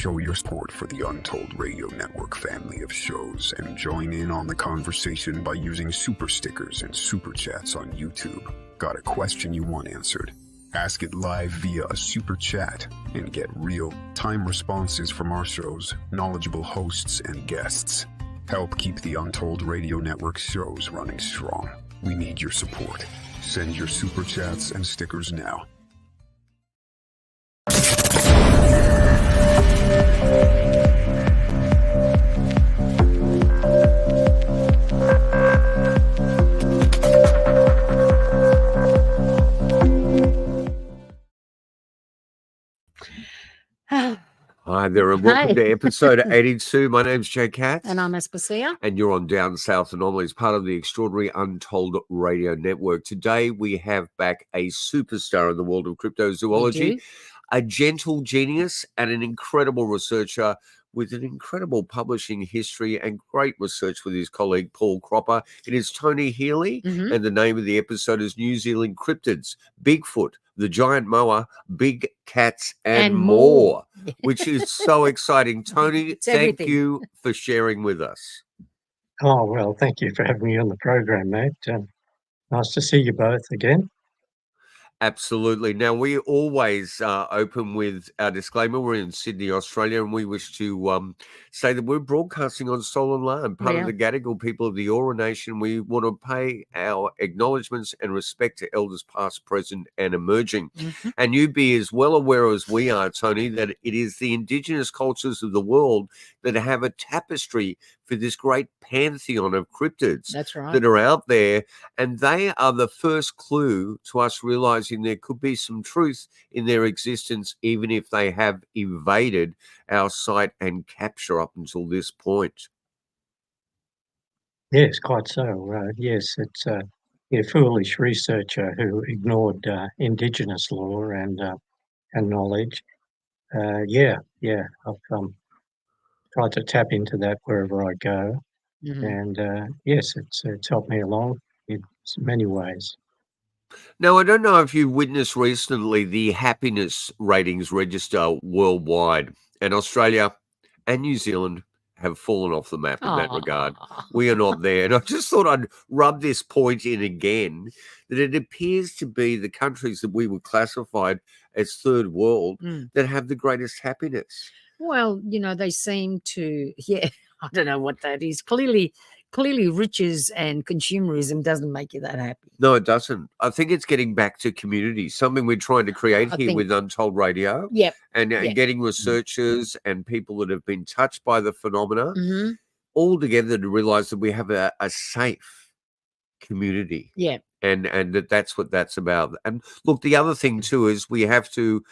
Show your support for the Untold Radio Network family of shows and join in on the conversation by using super stickers and super chats on YouTube. Got a question you want answered? Ask it live via a super chat and get real-time responses from our show's knowledgeable hosts and guests. Help keep the Untold Radio Network shows running strong. We need your support. Send your super chats and stickers now. Hi there, and welcome to episode 82. My name's Jay Katz. And I'm Especia. And you're on Down South Anomalies, part of the extraordinary Untold Radio Network. Today we have back a superstar in the world of cryptozoology, a gentle genius and an incredible researcher with an incredible publishing history and great research with his colleague Paul Cropper. It is Tony Healy, and the name of the episode is New Zealand Cryptids, Bigfoot, the giant moa, big cats, and more, which is so exciting. Tony, thank you for sharing with us. Oh, well, thank you for having me on the program, mate. Nice to see you both again. Absolutely. Now, we always open with our disclaimer. We're in Sydney, Australia, and we wish to say that we're broadcasting on stolen land, part of the Gadigal people of the Eora Nation. We want to pay our acknowledgements and respect to elders past, present, and emerging. And you be as well aware as we are, Tony, that it is the indigenous cultures of the world that have a tapestry for this great pantheon of cryptids that are out there, and they are the first clue to us realizing there could be some truth in their existence, even if they have evaded our sight and capture up until this point. Yes, quite so. Yes, it's a foolish researcher who ignored Indigenous lore and knowledge. I've tried to tap into that wherever I go, and yes, it's helped me along in many ways. Now, I don't know if you witnessed recently the happiness ratings register worldwide, and Australia and New Zealand have fallen off the map in that regard. We are not there. And I just thought I'd rub this point in again, that it appears to be the countries that we would classify as third world that have the greatest happiness. Well, you know, they seem to, I don't know what that is. Clearly riches and consumerism doesn't make you that happy. No, it doesn't. I think it's getting back to community, something we're trying to create here with Untold Radio. And getting researchers and people that have been touched by the phenomena all together to realize that we have a safe community. And that's what that's about. And look, the other thing too is we have to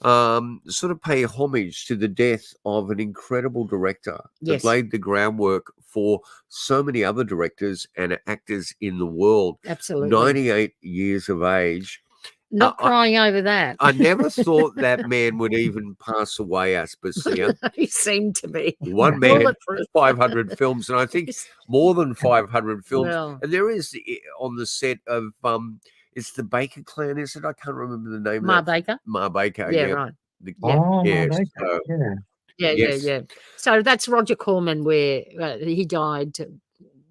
sort of pay homage to the death of an incredible director that laid the groundwork for so many other directors and actors in the world. Absolutely. 98 years of age. Not crying over that. I never thought that man would even pass away, Aspasia. He seemed to be. One man, 500 films, and I think more than 500 films. Well, and there is on the set of it's the Baker clan, is it? I can't remember the name. Ma Baker. Ma Baker. Yeah, right. Yeah. So that's Roger Corman, where he died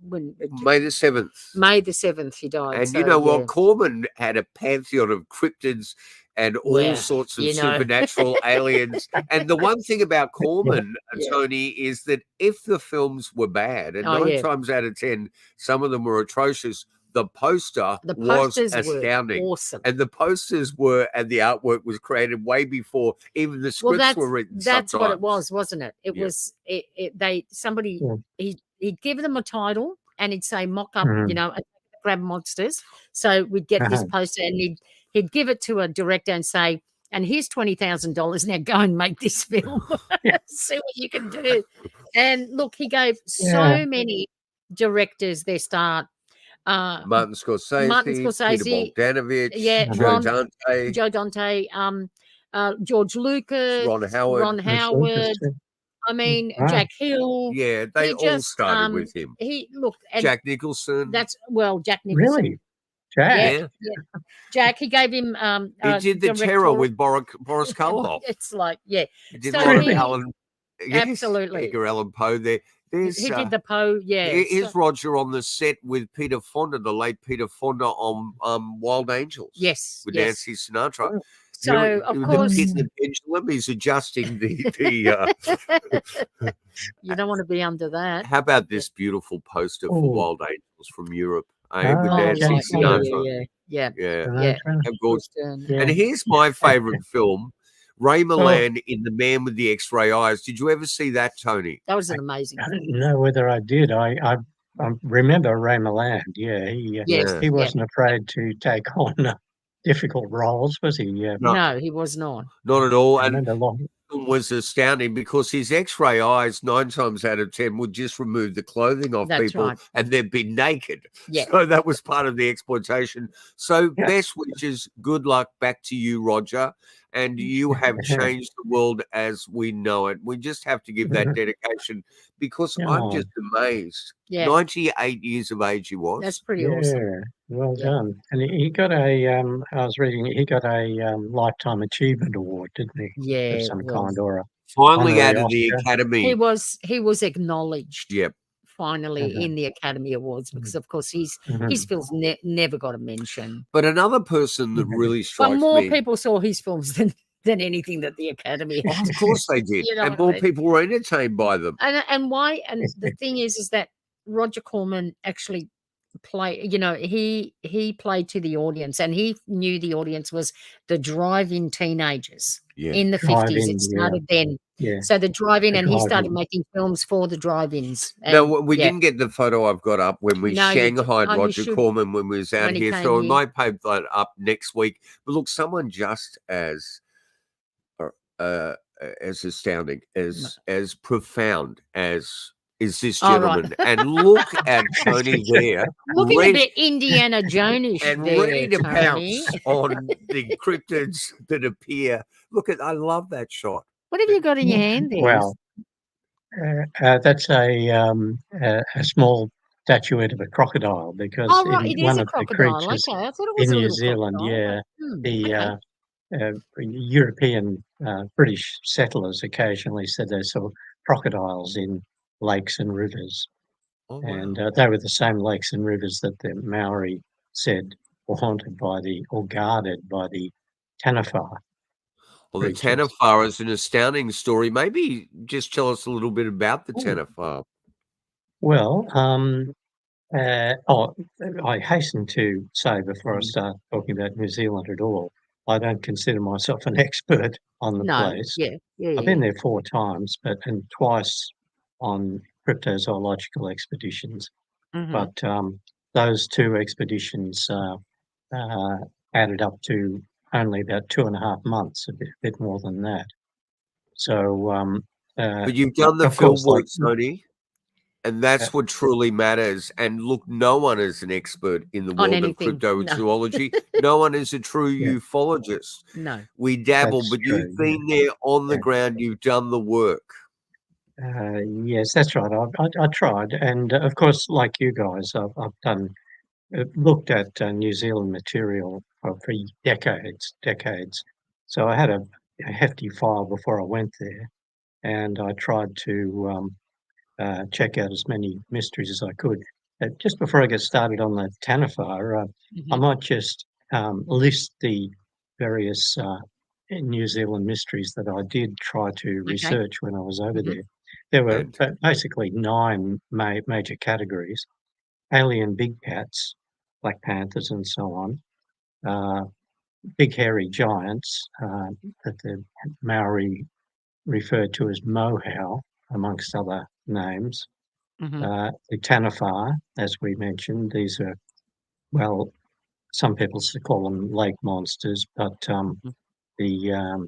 when May the 7th. May the 7th he died. And so, Corman had a pantheon of cryptids and all sorts of supernatural aliens. And the one thing about Corman, Tony, is that if the films were bad, and 9 times out of 10, some of them were atrocious, the poster was astounding. Awesome. And the posters were, and the artwork was created way before even the scripts were written. That's what it was, wasn't it? It was, he'd give them a title and he'd say mock up, grab monsters. So we'd get this poster and he'd give it to a director and say, and here's $20,000. Now go and make this film. See what you can do. And look, he gave so many directors their start. Martin Scorsese, Peter Bogdanovich, Joe Dante, George Lucas, Ron Howard. I mean, Jack Hill. Yeah, they all started with him. Jack Nicholson. Jack Nicholson. Really? Jack? Yeah. Jack, he gave him... he did The Terror with Boris Karloff. It's like, He did Lauren Allen. Yes, Absolutely. Edgar Allan Poe there. He did the Poe, yeah. Here's Roger on the set with Peter Fonda, the late Peter Fonda on Wild Angels. Yes, with yes. Nancy Sinatra. So, of course, the pendulum is adjusting the you don't want to be under that. How about this beautiful poster for Wild Angels from Europe? With Oh, Nancy right. Sinatra. Yeah. How gorgeous. Yeah. And here's my favorite film, Ray Milland in The Man with the X-Ray Eyes. Did you ever see that, Tony? That was an amazing I film. don't know whether I did. I remember Ray Milland. Yeah, he wasn't afraid to take on difficult roles, was he? Yeah. No, he was not. Not at all. I And remember long. was astounding because his X-ray eyes 9 times out of 10 would just remove the clothing off people and they'd be naked. So that was part of the exploitation. So best wishes, good luck back to you, Roger. And you have changed the world as we know it. We just have to give that dedication because I'm just amazed. 98 years of age he was. That's pretty awesome. Well done. And he got a, I was reading, he got a Lifetime Achievement Award, didn't he? Yeah. Of some kind, or a finally out of Oscar. the Academy. He was acknowledged. Yep. Finally in the Academy Awards because, of course, his films never got a mention. But another person that really strikes me. But more people saw his films than anything that the Academy had. Of course they did. And more people were entertained by them. And why? And the thing is that Roger Corman actually played, he played to the audience and he knew the audience was the drive-in teenagers in the 50s. It started then. Yeah. So the drive-in, and he started making films for the drive-ins. No, we didn't get the photo I've got up when we shanghaied Roger Corman when we was out here. So we might put that up next week. But look, someone just as astounding, as profound as is this gentleman. And look at Tony there. Looking a bit Indiana Jones-ish and there, ready to Tony. pounce on the cryptids that appear. Look I love that shot. What have you got in your hand there? Well, that's a small statuette of a crocodile because one of the creatures in New Zealand, European British settlers occasionally said they saw crocodiles in lakes and rivers. Oh, wow. And they were the same lakes and rivers that the Maori said were haunted or guarded by the Taniwha. Well, the Taniwha is an astounding story. Maybe just tell us a little bit about the Taniwha. Well, I hasten to say before I start talking about New Zealand at all, I don't consider myself an expert on the place. I've been there 4 times, and twice on cryptozoological expeditions. But those 2 expeditions added up to only about 2.5 months, a bit more than that. So, but you've done the field work, Tony, and that's what truly matters. And look, no one is an expert in the world of cryptozoology. No one is a true ufologist. No, we dabble, but you've been there on the ground. You've done the work. Yes, that's right. I tried, and of course, like you guys, I've looked at New Zealand material for decades. So I had a hefty file before I went there, and I tried to check out as many mysteries as I could. Just before I get started on the Taniwha, I might just list the various New Zealand mysteries that I did try to research when I was over there. There were basically 9 major categories: alien big cats, black panthers, and so on. Big hairy giants that the Maori referred to as Moehau, amongst other names. The Taniwha, as we mentioned, these are, well, some people call them lake monsters, but the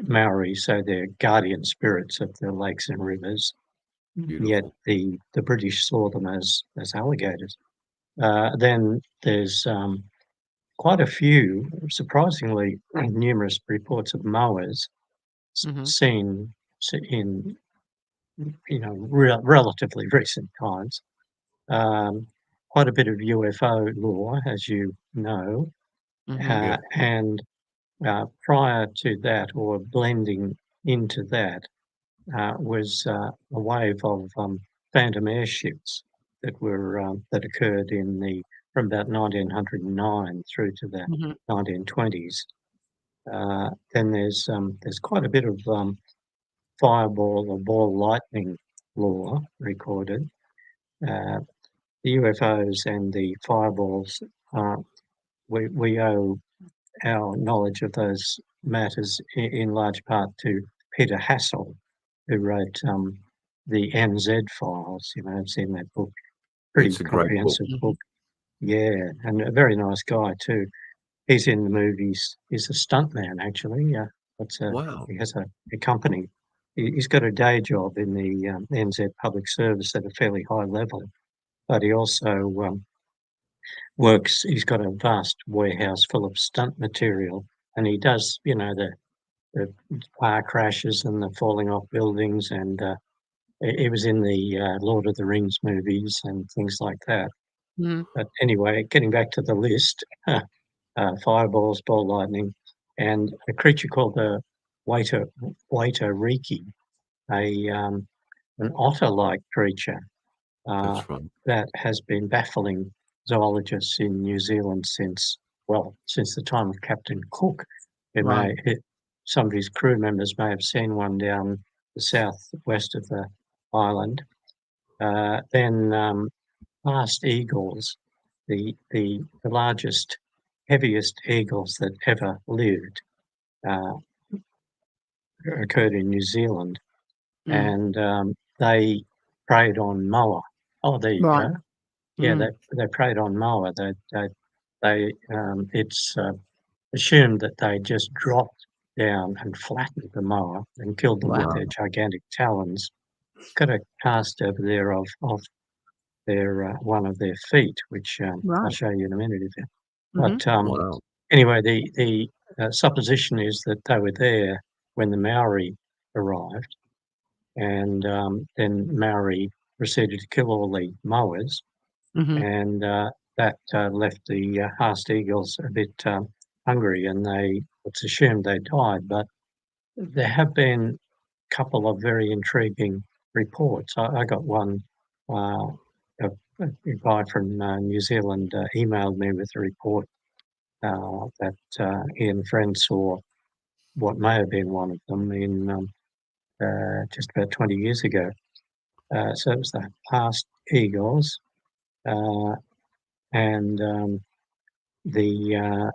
Maori say they're guardian spirits of the lakes and rivers. Beautiful. Yet the British saw them as alligators. Then there's quite a few, surprisingly numerous reports of moas seen in relatively recent times. Quite a bit of UFO lore, as you know, and prior to that, or blending into that, was a wave of phantom airships that were that occurred from about 1909 through to the 1920s. Then there's quite a bit of fireball or ball lightning lore recorded. The UFOs and the fireballs, we owe our knowledge of those matters in large part to Peter Hassel, who wrote the NZ Files. You may have seen that book. Pretty It's a great comprehensive book. Yeah, and a very nice guy too. He's in the movies. He's a stuntman, actually. Wow. He has a company. He's got a day job in the NZ Public Service at a fairly high level, but he also works. He's got a vast warehouse full of stunt material, and he does, the car crashes and the falling off buildings, and he was in the Lord of the Rings movies and things like that. But anyway, getting back to the list, fireballs, ball lightning, and a creature called the Waitoreke, an otter-like creature That's right. that has been baffling zoologists in New Zealand since the time of Captain Cook. Some of his crew members may have seen one down the southwest of the island. Then fast eagles, the largest, heaviest eagles that ever lived, occurred in New Zealand, and they preyed on Moehau. Oh, there you go. Yeah, they preyed on Moehau. It's assumed that they just dropped down and flattened the Moehau and killed them with their gigantic talons. Got a cast over there of their one of their feet, which I'll show you in a minute if you. But anyway, the supposition is that they were there when the Maori arrived, and then Maori proceeded to kill all the Moas, and that left the Haast eagles a bit hungry, and it's assumed they died. But there have been a couple of very intriguing reports. I got one. A guy from New Zealand emailed me with a report that he and a friend saw what may have been one of them in just about 20 years ago. So it was the Haast eagles, and the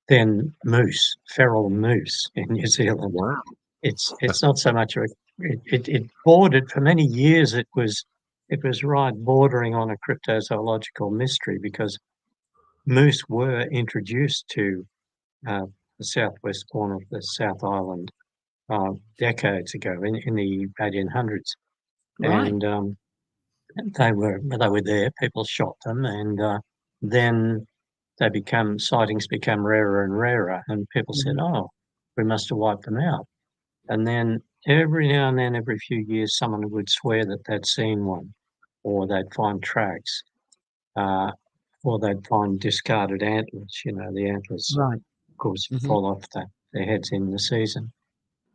then moose, feral moose in New Zealand. Wow. It's not so much it bordered for many years. It was right bordering on a cryptozoological mystery, because moose were introduced to the southwest corner of the South Island decades ago in the 1800s, and they were there. People shot them, and then sightings become rarer and rarer, and people said, "Oh, we must have wiped them out." And then every now and then, every few years, someone would swear that they'd seen one, or they'd find tracks, or they'd find discarded antlers. The antlers, of course, fall off their heads in the season.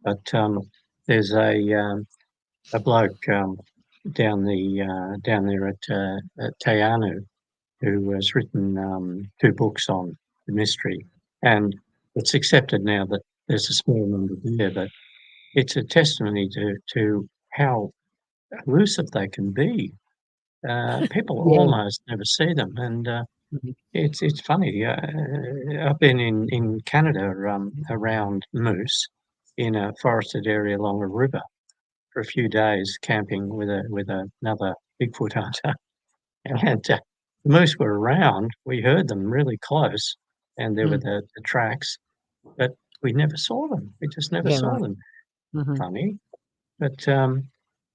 But there's a bloke down there at Teanu who has written 2 books on the mystery, and it's accepted now that there's a small number there, but it's a testimony to how elusive they can be. People almost never see them, and it's funny. I've been in Canada around moose in a forested area along a river for a few days, camping with another Bigfoot hunter, and the moose were around. We heard them really close, and there were the tracks, but we never saw them. We just never saw them. Funny. But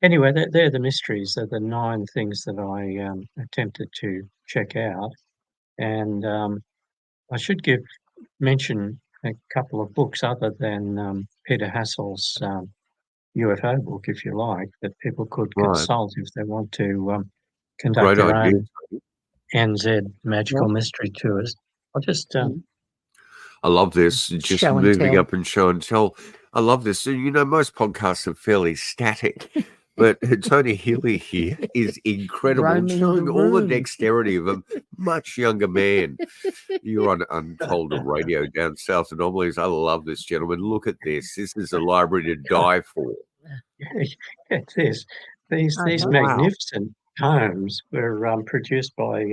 anyway, they're the mysteries. They're the 9 things that I attempted to check out. And I should mention a couple of books other than Peter Hassel's UFO book, if you like, that people could consult if they want to conduct their own NZ magical mystery tours. I'll just I love this. Just Show and moving tell. up and show and tell. I love this. So, most podcasts are fairly static, but Tony Healy here is incredible, Roaming showing the all the room. dexterity of a much younger man. You're on Untold Radio down south Anomalies. I love this, gentlemen. Look at this. This is a library to die for. It is. These magnificent poems were produced by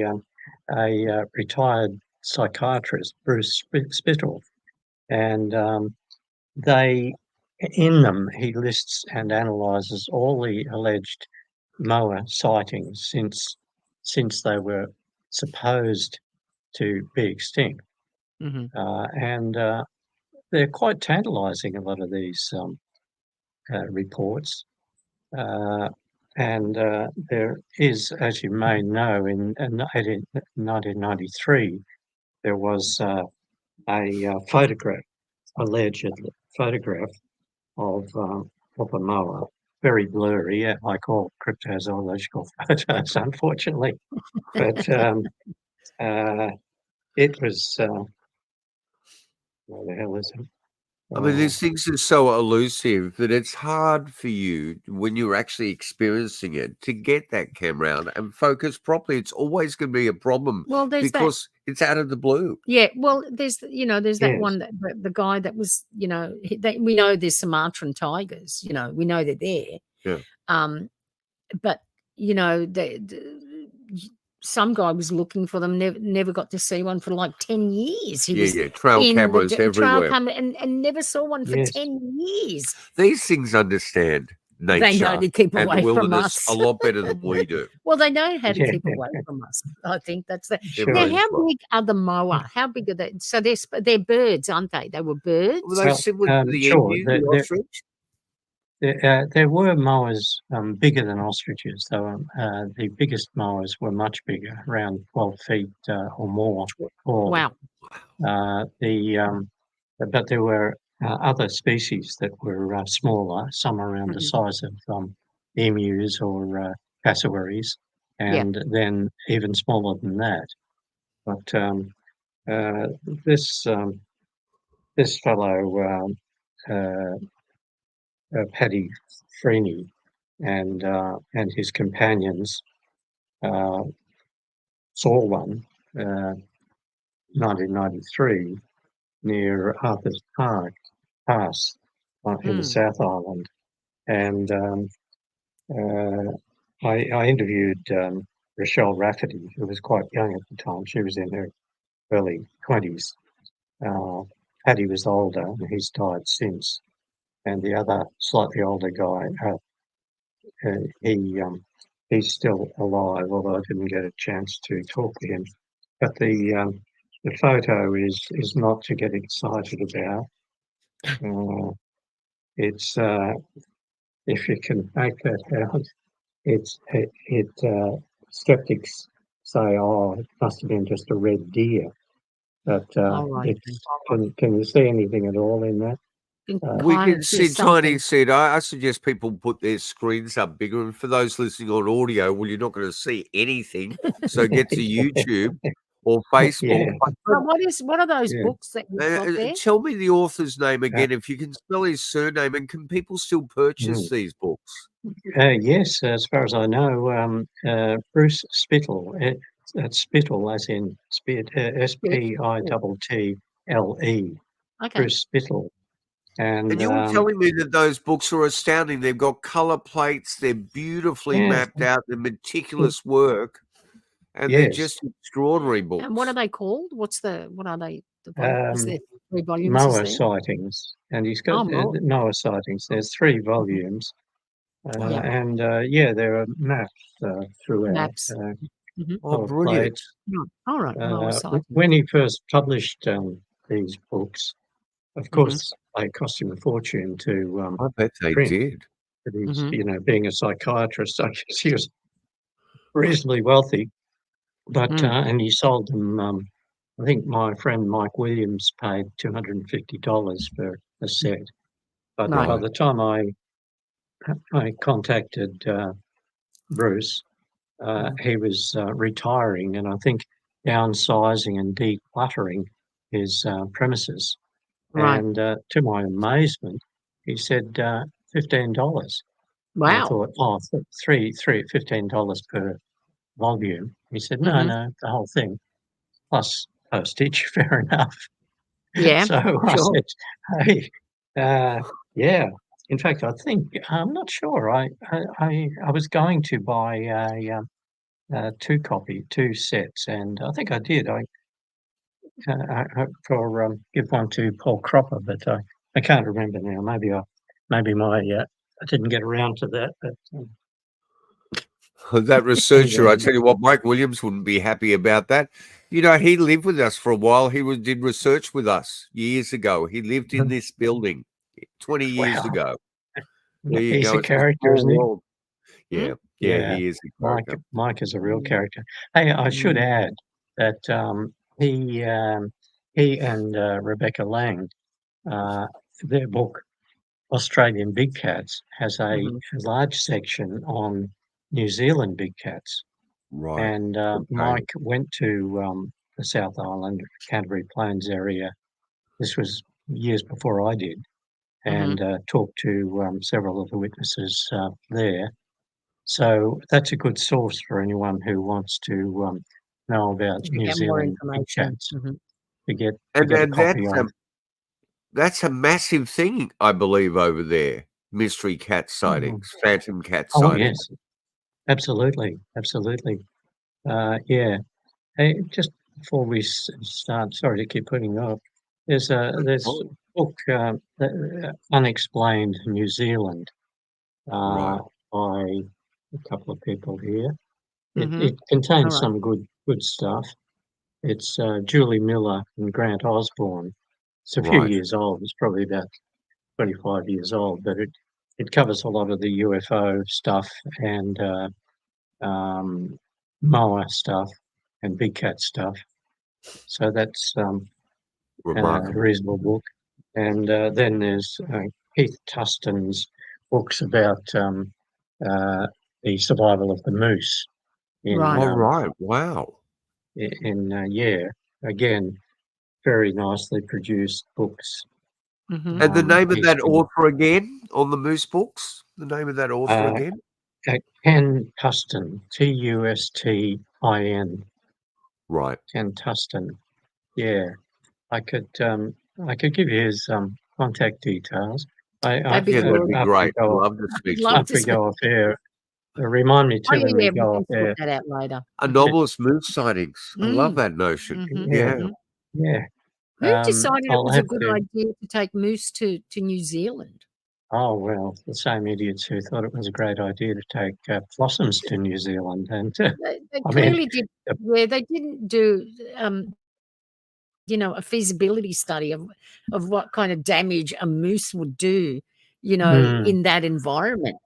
a retired psychiatrist, Bruce Spittle, and in them he lists and analyses all the alleged Moa sightings since they were supposed to be extinct, and they're quite tantalising. A lot of these reports. And there is, as you may know, in 1993, there was a photograph, alleged photograph of a moa, very blurry, like all cryptozoological photos, unfortunately. But it was, where the hell is it? I mean, these things are so elusive that it's hard for you when you're actually experiencing it to get that camera out and focus properly. It's always going to be a problem because it's out of the blue. Yeah, well, there's that one that the guy that was, we know there's Sumatran tigers. We know they're there. Yeah. But some guy was looking for them, never got to see one for like 10 years. He was trail cameras everywhere. And never saw one for 10 years. These things understand nature. They know to keep and away the from wilderness us a lot better than we do. Well, they know how to keep away from us. I think that's the. Sure. Now, how big are the moa? How big are they? So they're birds, aren't they? They were birds. Were they similar to the emu, the ostrich? There were moas bigger than ostriches, though. The biggest moas were much bigger, around 12 feet or more tall. Wow. But there were other species that were smaller, some around the size of emus or cassowaries, and then even smaller than that. But this fellow, Paddy Freeney, and his companions saw one 1993 near Arthur's Pass in the South Island, and I interviewed Rochelle Rafferty, who was quite young at the time. She was in her early 20s. Paddy was older, and he's died since. And the other slightly older guy, he's still alive, although I didn't get a chance to talk to him. But the photo is not to get excited about. It's if you can make that out, skeptics say, oh, it must have been just a red deer. But can you see anything at all in that? We can see tiny seed. I suggest people put their screens up bigger. And for those listening on audio, well, you're not going to see anything. So get to YouTube or Facebook. What are those books that you've got there? Tell me the author's name again, if you can spell his surname, and can people still purchase these books? Yes, as far as I know, Bruce Spittle. That's Spittle, as in Spittle. Okay. Bruce Spittle. And you were telling me that those books are astounding. They've got color plates. They're beautifully mapped out. They're meticulous work, and they're just extraordinary books. And what are they called? What are they? Is there 3 volumes? Moa sightings, and he's got Moa sightings. There's 3 volumes, and there are maps throughout. Maps. Brilliant! All right. Moa sightings. When he first published these books, of course, they cost him a fortune to I bet they print. did. But he's, being a psychiatrist, I guess he was reasonably wealthy. But and he sold them. I think my friend Mike Williams paid $250 for a set. But by the time I contacted Bruce, he was retiring, and I think downsizing and decluttering his premises. Right. And to my amazement, he said $15. And I Wow. thought, oh, $15 per volume. He said, no, Mhm. no, the whole thing plus postage. Fair enough. Yeah. So I Sure. said, hey, yeah. In fact, I think I'm not sure. I was going to buy two sets, and I think I did. I for give one to Paul Cropper, but I can't remember now. Maybe I didn't get around to that. But That researcher, I anyway, tell you what, Mike Williams wouldn't be happy about that. You know, he lived with us for a while. Did research with us years ago. He lived in this building 20 years wow, ago. There you he's go. a It's a character, small isn't he? world. Yeah, yeah, Yeah, he is a Mike. character. Mike is a real Mm. character. Hey, I should Mm. add that he he and Rebecca Lang, uh, their book Australian Big Cats has a Mhm. large section on New Zealand big cats. Right. And Okay. Mike went to the South Island, Canterbury Plains area. This was years before I did, Mhm. and talked to several of the witnesses there. So that's a good source for anyone who wants to know about Check New out more Zealand big information. cats Mhm. to And get a then copy of. that's a massive thing, I believe, over there. Mystery cat Mhm. sightings, phantom cat Oh sightings. yes, absolutely, absolutely. Yeah. Hey, just before we start, sorry to keep putting you off. There's Oh, a book, Unexplained New Zealand, right. by a couple of people here. Mhm. It contains Alright. some good stuff. It's Julie Miller and Grant Osborne. It's a few Right. years old. It's probably about 25 years old, but it covers a lot of the UFO stuff and Moa stuff and big cat stuff. So that's a Remarkable. reasonable book. And then there's Keith Tustin's books about the survival of the moose in Right. All right. Wow. yeah, again, very nicely produced books. Mhm. And the name of He's that been author again on the Moose books? The name of that author uh, again? Ken Tustin, Tustin, Right. Ken Tustin. Yeah, I could um, I could give you his contact details. That'd be Yeah, that'd good. be After we great. go off, Love to I'd speak to love him. to speak. remind me Oh, too yeah, when we yeah, we go off can sort air. that out later. Anomalous moose sightings. I love Mm. that notion. Mhm. Yeah, Yeah. Mhm. yeah. Who decided it I'll was a have good to. idea to take moose to New Zealand? Oh well, the same idiots who thought it was a great idea to take possums to New Zealand, and They I mean, clearly did. uh, Yeah, they didn't do, a feasibility study of what kind of damage a moose would do, mm, in that environment.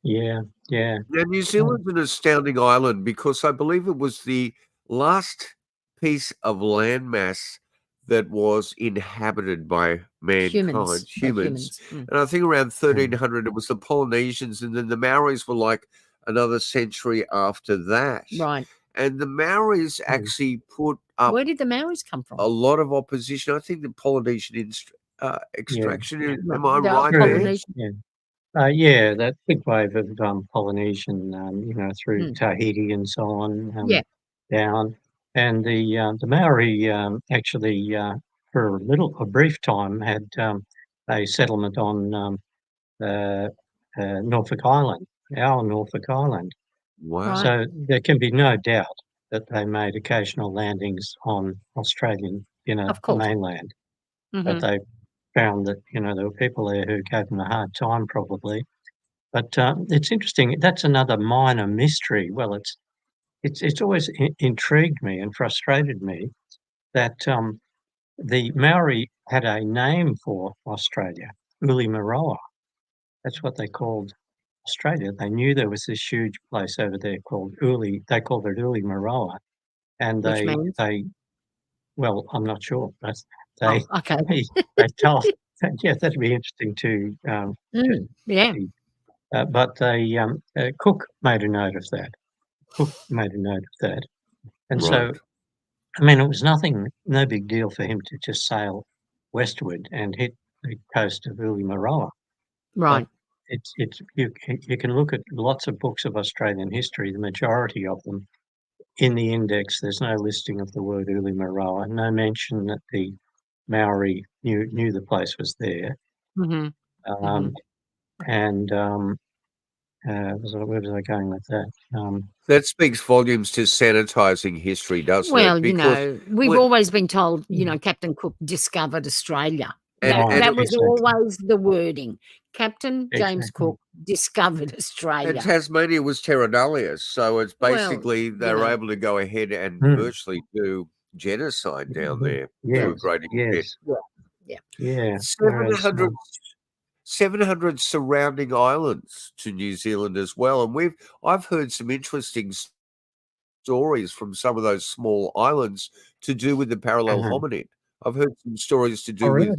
yeah, yeah, Now, New uh, Zealand's an astounding island because I believe it was the last piece of landmass that was inhabited by mankind, humans. Humans. Mm. And I think around mm, 1300, it was the Polynesians, and then the Maoris were like another century after that. Right. And the Maoris mm, actually put up Where did the Maoris come a from? lot of opposition. I think the Polynesian yeah, extraction, am I Right. The right there? true, Polynesian. yeah. Yeah, that big wave of Polynesian, through Mm. Tahiti and so on, Yeah. down, and the Maori actually for a brief time had a settlement on uh, Norfolk Island, our Norfolk Island. Right. Wow. So there can be no doubt that they made occasional landings on Australian, Of the course. mainland, but Mhm. they found that there were people there who gave them a hard time probably. But it's interesting. That's another minor mystery. Well, it's always intrigued me and frustrated me that the Maori had a name for Australia, Ulimaroa. That's what they called Australia. They knew there was this huge place over there called Uli. They called it Ulimaroa, and Which means? well, I'm not sure, but Oh, they okay. they told. Yeah, that'd be interesting to Mm. Yeah. see. But Cook made a note of that. Cook made a note of that, and Mhm. Right. so I mean, it was no big deal for him to just sail westward and hit the coast of Ulimaroa. Right. But you can look at lots of books of Australian history, the majority of them. In the index, there's no listing of the word Ulimaroa, no mention that the Maori knew the place was there. Mm-hmm. And where was I going with that? That speaks volumes to sanitizing history, doesn't Well, it? Because we've always been told, Captain Cook discovered Australia. That was exactly. always the wording. Captain James Exactly. Cook discovered and Australia. Tasmania was terra nullius, so it's Well, basically they were able to go ahead and virtually do genocide down there to a great extent. Yeah. 700 surrounding islands to New Zealand as well, and I've heard some interesting stories from some of those small islands to do with the parallel hominid. I've heard some stories to do with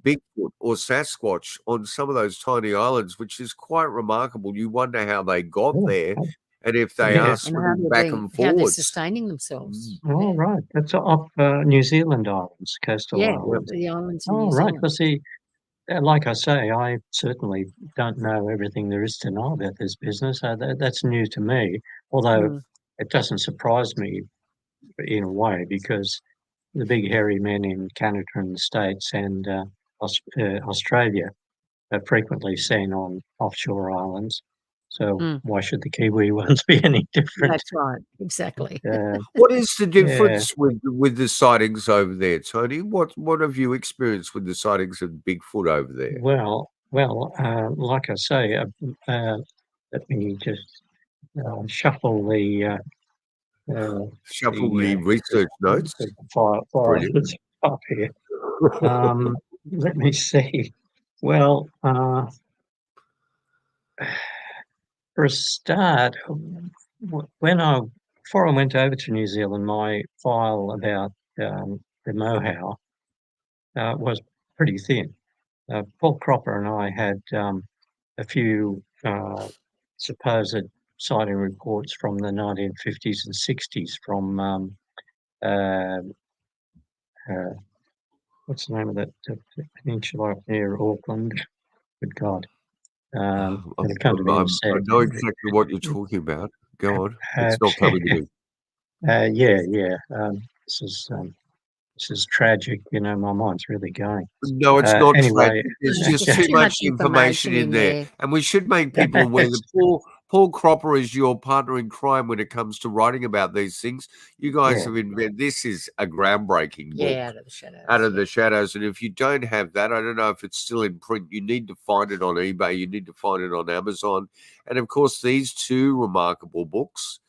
Bigfoot or Sasquatch on some of those tiny islands, which is quite remarkable. You wonder how they got there and if they are swimming back and how they're forwards. sustaining themselves. Oh, right. That's off New Zealand islands, coastal islands. The islands in Oh, New right. Zealand. Well, see, like I say, I certainly don't know everything there is to know about this business. That's new to me, although it doesn't surprise me in a way because the big hairy men in Canada and the States and Australia are frequently seen on offshore islands. So why should the Kiwi ones be any different? That's right, exactly. What is the difference with the sightings over there, Tony? What have you experienced with the sightings of Bigfoot over there? Well, like I say, let me just shuffle the research notes. File up here. Let me see. Well, for a start, before I went over to New Zealand, my file about the Moehau was pretty thin. Paul Cropper and I had a few supposed sighting reports from the 1950s and 60s from what's the name of that peninsula up near Auckland? Good God. I know exactly what you're talking about. Go on. It's not coming to me. This is tragic. My mind's really going. No, it's not anyway, tragic. There's just too much information in there. And we should make people aware that Paul Cropper is your partner in crime when it comes to writing about these things. You guys have invented, this is a groundbreaking book. Out of the shadows. Out of the shadows. And if you don't have that, I don't know if it's still in print. You need to find it on eBay. You need to find it on Amazon. And of course, these two remarkable books.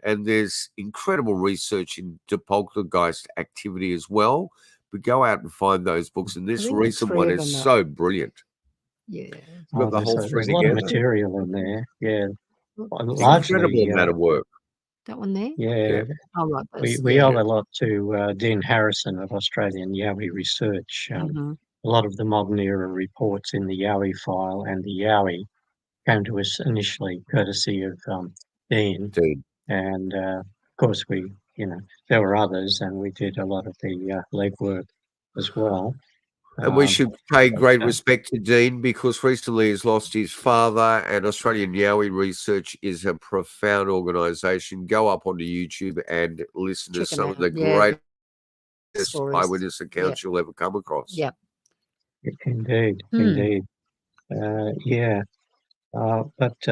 And there's incredible research into poltergeist activity as well. But go out and find those books. And this recent one is so brilliant. Yeah. Got the whole three there's a lot of material in there. Yeah. Incredible amount of work. That one there? Yeah. Oh, right. We owe a lot to Dean Harrison of Australian Yowie Research. A lot of the modern era reports in the Yowie file and the Yowie came to us initially courtesy of Dean. And of course, there were others, and we did a lot of the legwork as well. And we should pay great respect to Dean because recently he's lost his father, and Australian Yowie Research is a profound organisation. Go up onto YouTube and listen to some of the greatest eyewitness accounts you'll ever come across. Yep. Indeed. But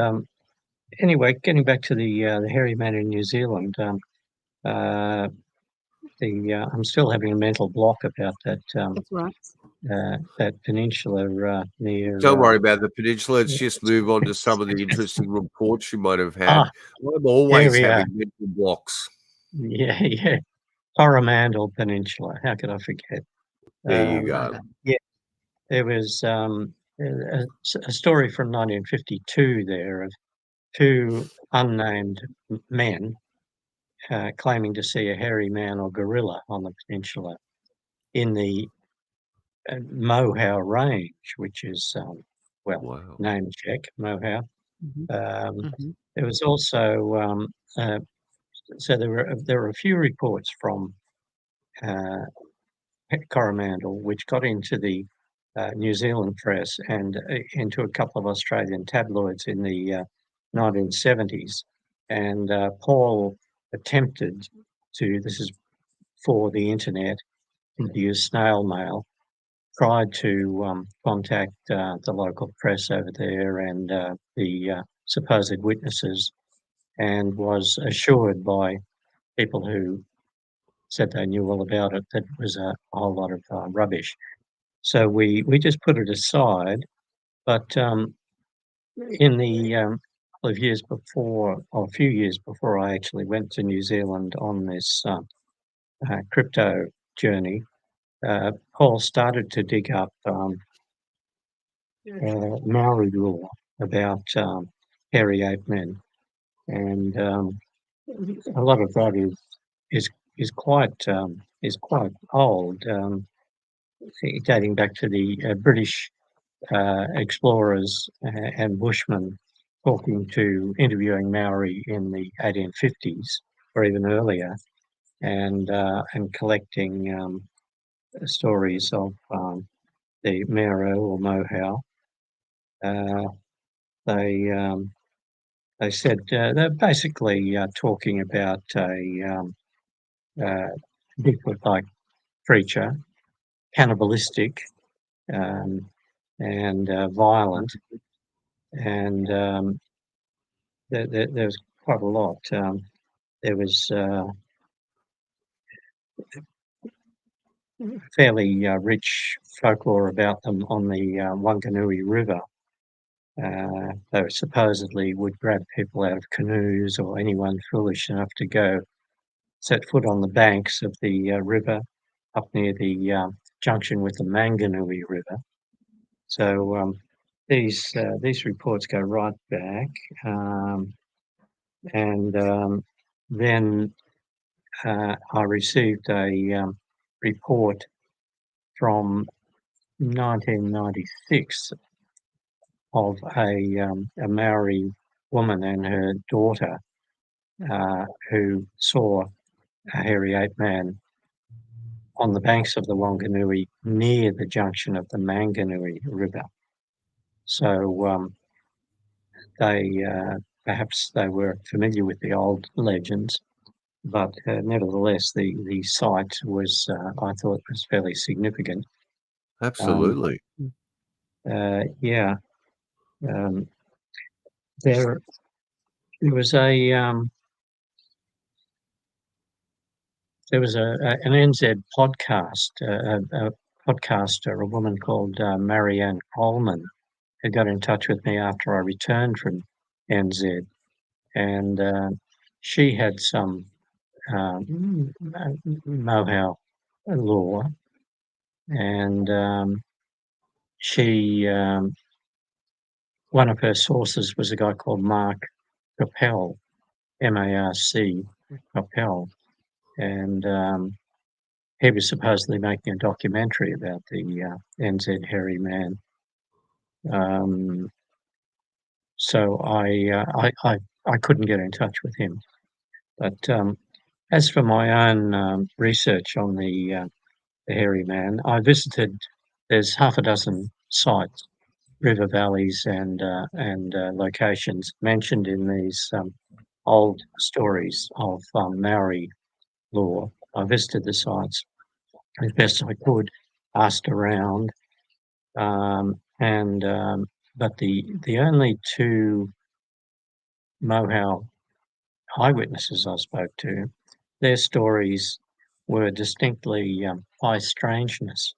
anyway, getting back to the hairy man in New Zealand, I'm still having a mental block about that. That's right. That peninsula near. Don't worry about the peninsula. Let's just move on to some of the interesting reports you might have had. I'm always having mental blocks. Yeah. Coromandel Peninsula. How could I forget? There you go. Yeah, there was a story from 1952 there of two unnamed men claiming to see a hairy man or gorilla on the peninsula in the Moehau Range, which is, name check, Moehau. There was also, so there were a few reports from Coromandel, which got into the New Zealand press and into a couple of Australian tabloids in the 1970s. And Paul attempted to, this is for the internet, to use snail mail, tried to contact the local press over there and the supposed witnesses, and was assured by people who said they knew all about it that it was a whole lot of rubbish. So we just put it aside. But in the couple of years before, or a few years before I actually went to New Zealand on this crypto journey, Paul started to dig up Maori lore about hairy ape men, and a lot of that is quite old, dating back to the British explorers and bushmen interviewing Maori in the 1850s or even earlier, and collecting stories of the Moehau or Moehau. They said they're basically talking about a Bigfoot-like creature, cannibalistic and violent, and there was quite a lot. There was fairly rich folklore about them on the Wanganui River. They supposedly would grab people out of canoes or anyone foolish enough to go set foot on the banks of the river up near the junction with the Manganui River. So these reports go right back, and then I received a report from 1996 of a Maori woman and her daughter who saw a hairy ape man on the banks of the Wanganui near the junction of the Manganui River. So perhaps they were familiar with the old legends, but nevertheless the site was, I thought, was fairly significant. Absolutely. Yeah. There was an NZ podcast, a podcaster, a woman called Marianne Coleman, who got in touch with me after I returned from NZ, and she had some Moehau lore, and she one of her sources was a guy called Mark Capel, M-A-R-C, Capel, and he was supposedly making a documentary about the NZ hairy man. So I couldn't get in touch with him. But as for my own research on the hairy man, I visited. There's half a dozen sites, river valleys, and locations mentioned in these old stories of Maori lore. I visited the sites as best I could, asked around, but the only two Moehau eyewitnesses I spoke to, their stories were distinctly high strangeness.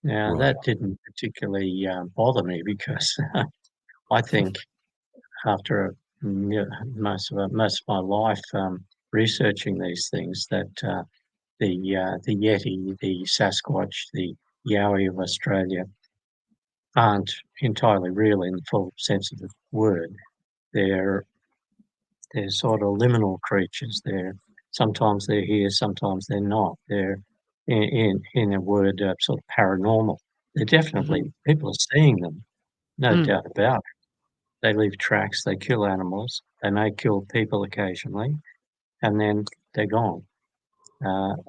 Now, that didn't particularly bother me because I think after most of my life researching these things that the Yeti, the Sasquatch, the Yowie of Australia aren't entirely real in the full sense of the word. They're sort of liminal creatures. Sometimes they're here, sometimes they're not. They're in a word sort of paranormal. They're definitely people are seeing them, no doubt about it. They leave tracks. They kill animals. They may kill people occasionally, and then they're gone.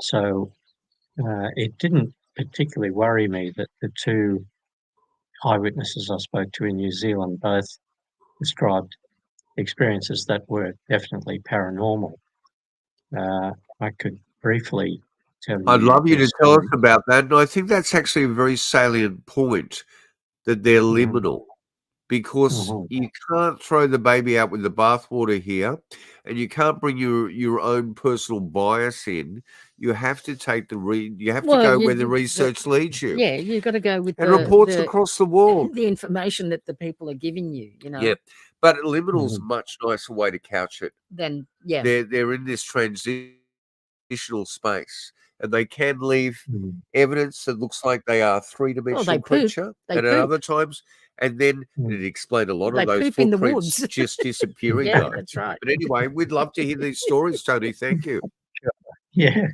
So it didn't particularly worry me that the two eyewitnesses I spoke to in New Zealand both described experiences that were definitely paranormal. I could briefly tell I'd you love you their to tell us story. about that. And I think that's actually a very salient point, that they're Mhm, liminal, because mhm. you can't throw the baby out with the bathwater here, and you can't bring your own personal bias in. You have to take you have to Well, go where the research leads you, yeah, you got to go with and reports across the world. the information that the people are giving you. Yeah, but liminal's a Mhm. much nicer way to couch it. Then yeah, They're in this transitional space, and they can leave Mhm. evidence that looks like they are a well, three-dimensional creature, they and at poop, other times, and then Mhm. it explained a lot they of those poop in the footprints woods. just disappearing, Yeah, though. that's right. But anyway, we'd love to hear these stories, Tony. Thank you. Yeah,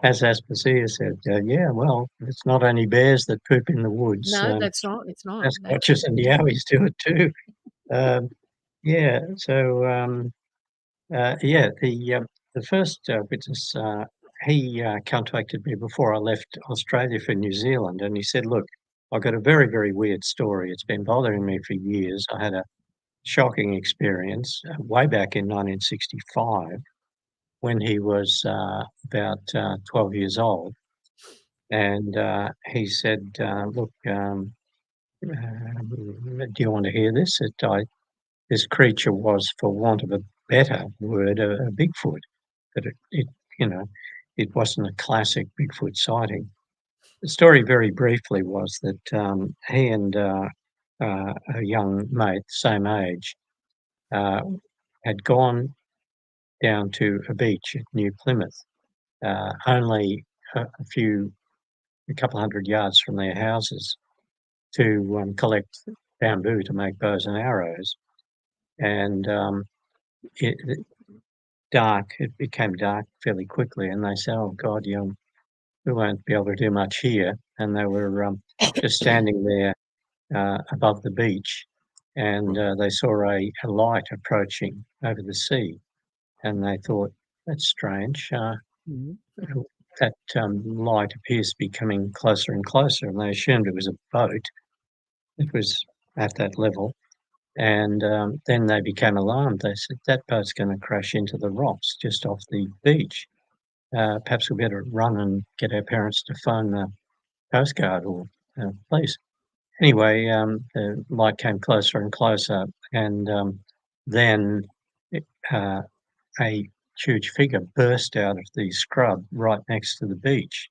as Aspasia said, yeah, well, it's not only bears that poop in the woods. No, that's not. It's not. Sasquatches and Yowies do it too. Um, yeah, so yeah, the first witness, he contacted me before I left Australia for New Zealand, and he said, "Look, I've got a very, very weird story. It's been bothering me for years. I had a shocking experience way back in 1965 when he was about 12 years old, and he said, "Look, do you want to hear this? This creature was, for want of a better word, a Bigfoot. But you know, it wasn't a classic Bigfoot sighting." The story, very briefly, was that he and a young mate, same age, uh, had gone down to a beach at New Plymouth, only a couple hundred yards from their houses, to collect bamboo to make bows and arrows. And it became dark fairly quickly, and they said, "Oh God, we won't be able to do much here." And they were just standing there above the beach, and they saw a light approaching over the sea, and they thought, "That's strange. Mhm. That light appears to be coming closer and closer," and they assumed it was a boat. It was at that level. And then they became alarmed. They said, "That boat's going to crash into the rocks just off the beach. Perhaps we better run and get our parents to phone the Coast Guard or police." Anyway, the light came closer and closer, and then it, a huge figure burst out of the scrub right next to the beach,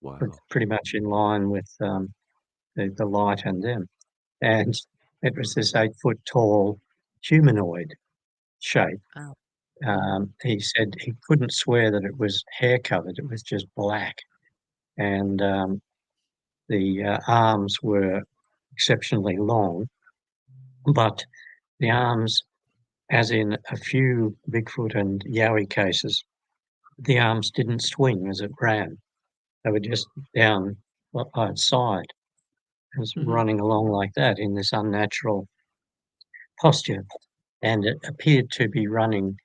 Wow. pretty much in line with the light and them. And it was this 8 foot tall humanoid shape. Oh. He said he couldn't swear that it was hair covered, it was just black. And the arms were exceptionally long, but the arms, as in a few Bigfoot and Yowie cases, the arms didn't swing as it ran. They were just down by its side. It was Mhm. running along like that in this unnatural posture. And it appeared to be running.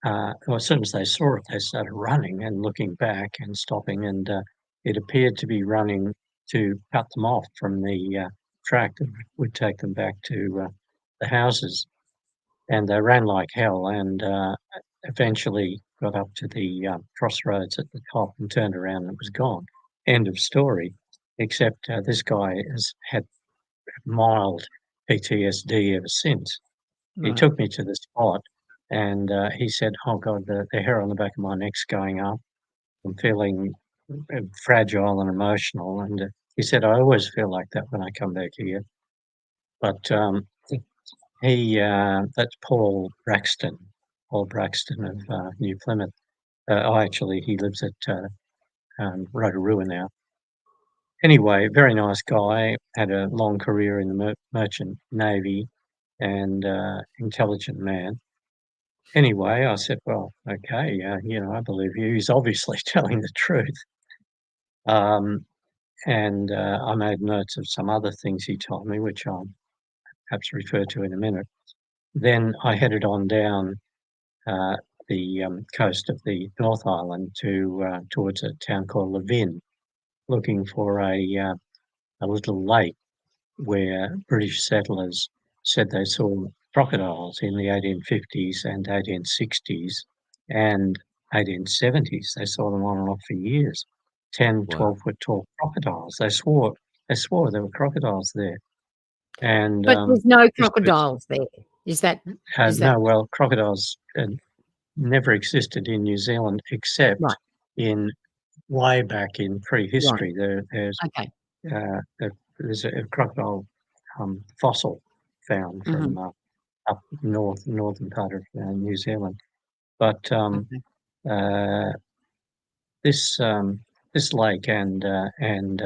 Well, as soon as they saw it, they started running and looking back and stopping, and it appeared to be running to cut them off from the track that would take them back to the houses. And they ran like hell, and eventually got up to the crossroads at the top and turned around and it was gone. End of story. Except this guy has had mild PTSD ever since. He Right. took me to the spot, and he said, "Oh God, the hair on the back of my neck's going up. I'm feeling fragile and emotional." And he said, "I always feel like that when I come back here." But that's Paul Braxton of New Plymouth. He lives at Rotorua now. Anyway, very nice guy, had a long career in the merchant navy, and intelligent man. Anyway, I said, "Well, okay, I believe you. He's obviously telling the truth." Um, and I made notes of some other things he told me, which I'll perhaps refer to in a minute. Then I headed on down uh, the coast of the North Island towards a town called Levin, looking for a little lake where British settlers said they saw crocodiles in the 1850s and 1860s and 1870s. They saw them on and off for years. 10, Wow. 12-foot tall crocodiles. They swore there were crocodiles there. And But there's no this was crocodiles there. Is that no, well, crocodiles never existed in New Zealand except right? in way back in prehistory. There's Okay. there's a crocodile fossil found from up northern part of New Zealand, but this lake and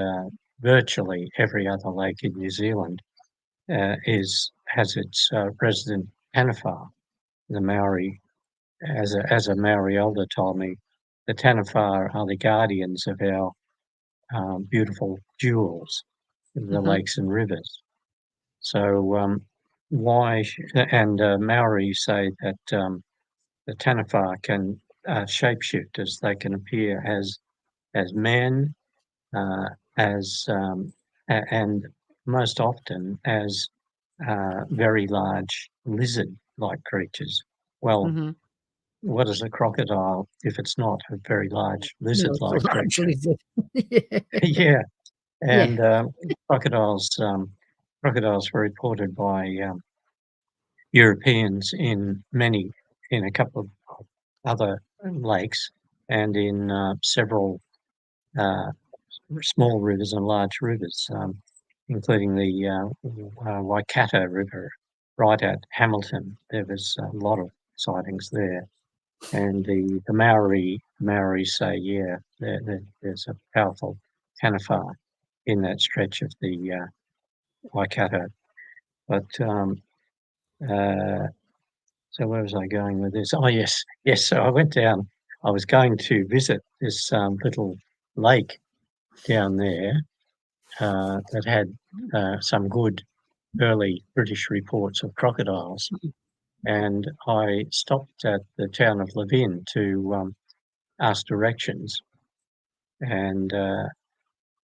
virtually every other lake in New Zealand has its resident Taniwha. The Maori, as a Maori elder told me, the Taniwha are the guardians of our beautiful jewels, the lakes and rivers. So Maori say that the Taniwha can shapeshift, as they can appear as men, and most often as very large lizard-like creatures. Well, what is a crocodile if it's not a very large lizard-like creature? Lizard. Yeah, and crocodiles were reported by Europeans in a couple of other lakes and in several small rivers and large rivers, including the Waikato River right at Hamilton. There was a lot of sightings there. And the Maori say, there's a powerful Taniwha in that stretch of the Waikato. But so where was I going with this? Oh, yes. So I went down. I was going to visit this little lake down there that had some good early British reports of crocodiles. And I stopped at the town of Levin to ask directions. And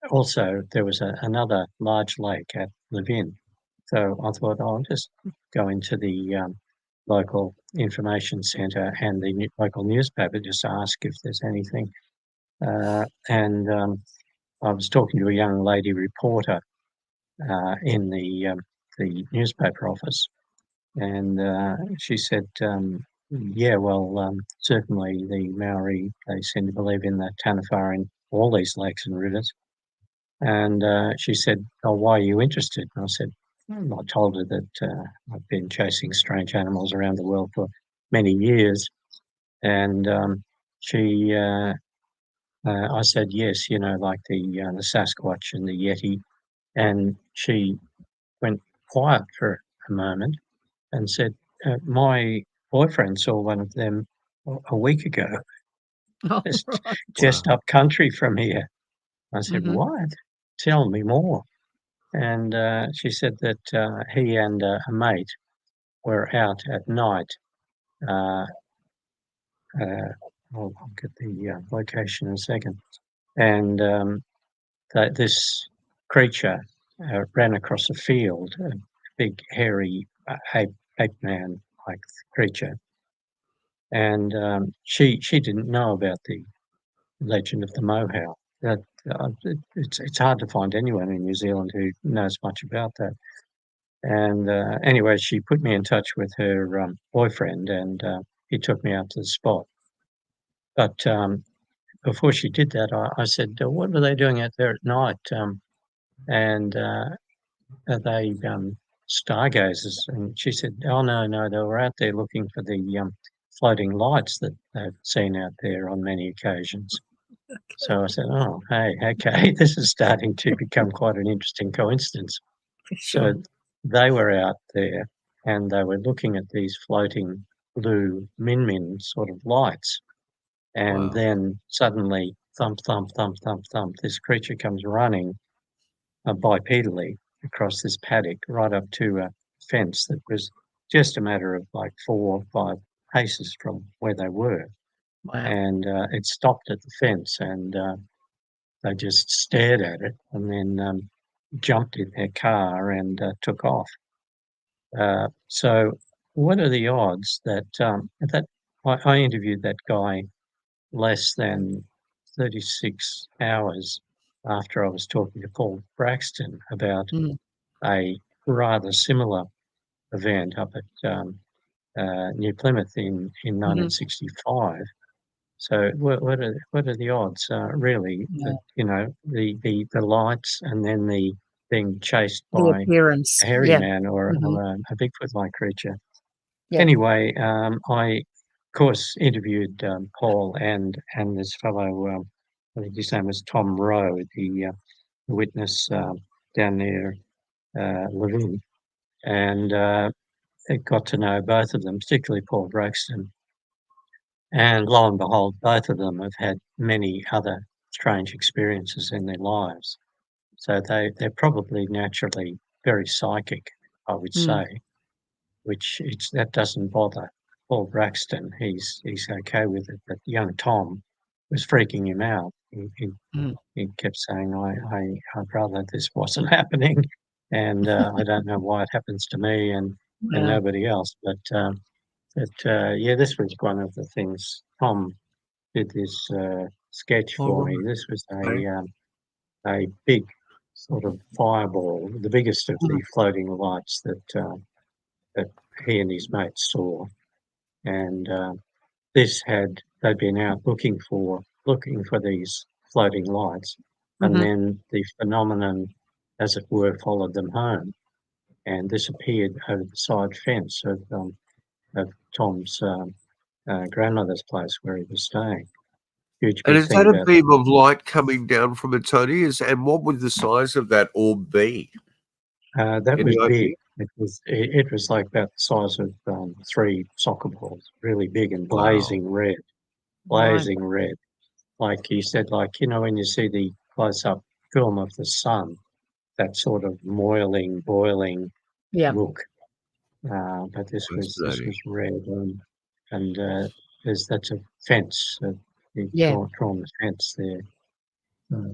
also there was another large lake at Levin. So I thought, I'll just go into the local information centre and the local newspaper, just ask if there's anything. And I was talking to a young lady reporter in the newspaper office, and she said, certainly the Maori, they seem to believe in the Taniwha in all these lakes and rivers. And she said, "Oh, why are you interested?" And I said, I told her that I've been chasing strange animals around the world for many years. And I said, yes, like the Sasquatch and the Yeti. And she went quiet for a moment and said, my boyfriend saw one of them a week ago, just up country from here. I said, what? Tell me more. And she said that he and a mate were out at night. I'll get the location in a second. And that this creature ran across a field, a big, hairy ape man-like creature. And she didn't know about the legend of the Moehau. That it's hard to find anyone in New Zealand who knows much about that. And anyway, she put me in touch with her boyfriend, and he took me out to the spot. But before she did that, I said, what were they doing out there at night? And are they stargazers? And she said, oh, no, they were out there looking for the floating lights that they've seen out there on many occasions. So I said, oh, hey, okay, this is starting to become quite an interesting coincidence. Sure. So they were out there and they were looking at these floating blue min sort of lights. And then suddenly, thump, thump, thump, thump, thump, this creature comes running bipedally across this paddock right up to a fence that was just a matter of like 4 or 5 paces from where they were, Wow. and it stopped at the fence, and they just stared at it, and then jumped in their car and took off. So, what are the odds that that I interviewed that guy less than 36 hours after I was talking to Paul Braxton about Mm, a rather similar event up at New Plymouth in mhm. 1965. So what are the odds, really, that Yeah. the lights and then the being chased The by appearance. a hairy Yeah. man or Mhm. a Bigfoot-like creature? Yeah. Anyway, I, of course, interviewed Paul and this fellow, I think his name was Tom Rowe, the witness down near Levin, and I got to know both of them, particularly Paul Braxton. And lo and behold, both of them have had many other strange experiences in their lives. So they're probably naturally very psychic, I would Mm, say, which that doesn't bother Paul Braxton. He's okay with it, but young Tom was freaking him out. mm. He kept saying, I'd rather this wasn't happening, and I don't know why it happens to me and Wow. nobody else. But yeah, this was one of the things. Tom did this sketch All for me. right. This was Okay. a big sort of fireball, the biggest of Mm, the floating lights that he and his mates saw, and they'd been out looking for these floating lights, and mhm. then the phenomenon, as it were, followed them home and disappeared over the side fence of Tom's grandmother's place where he was staying. Huge And big is thing that a about beam of light coming down from a Tony? And what would the size of that orb be? that Any was big. idea? It was like about the size of 3 soccer balls, really big and Wow. Right. blazing red. Like he said, like, when you see the close-up film of the sun, that sort of moiling, boiling Yeah. look. But this was Fascinating. red, and that's a fence. He'd Yeah. drawn the fence there.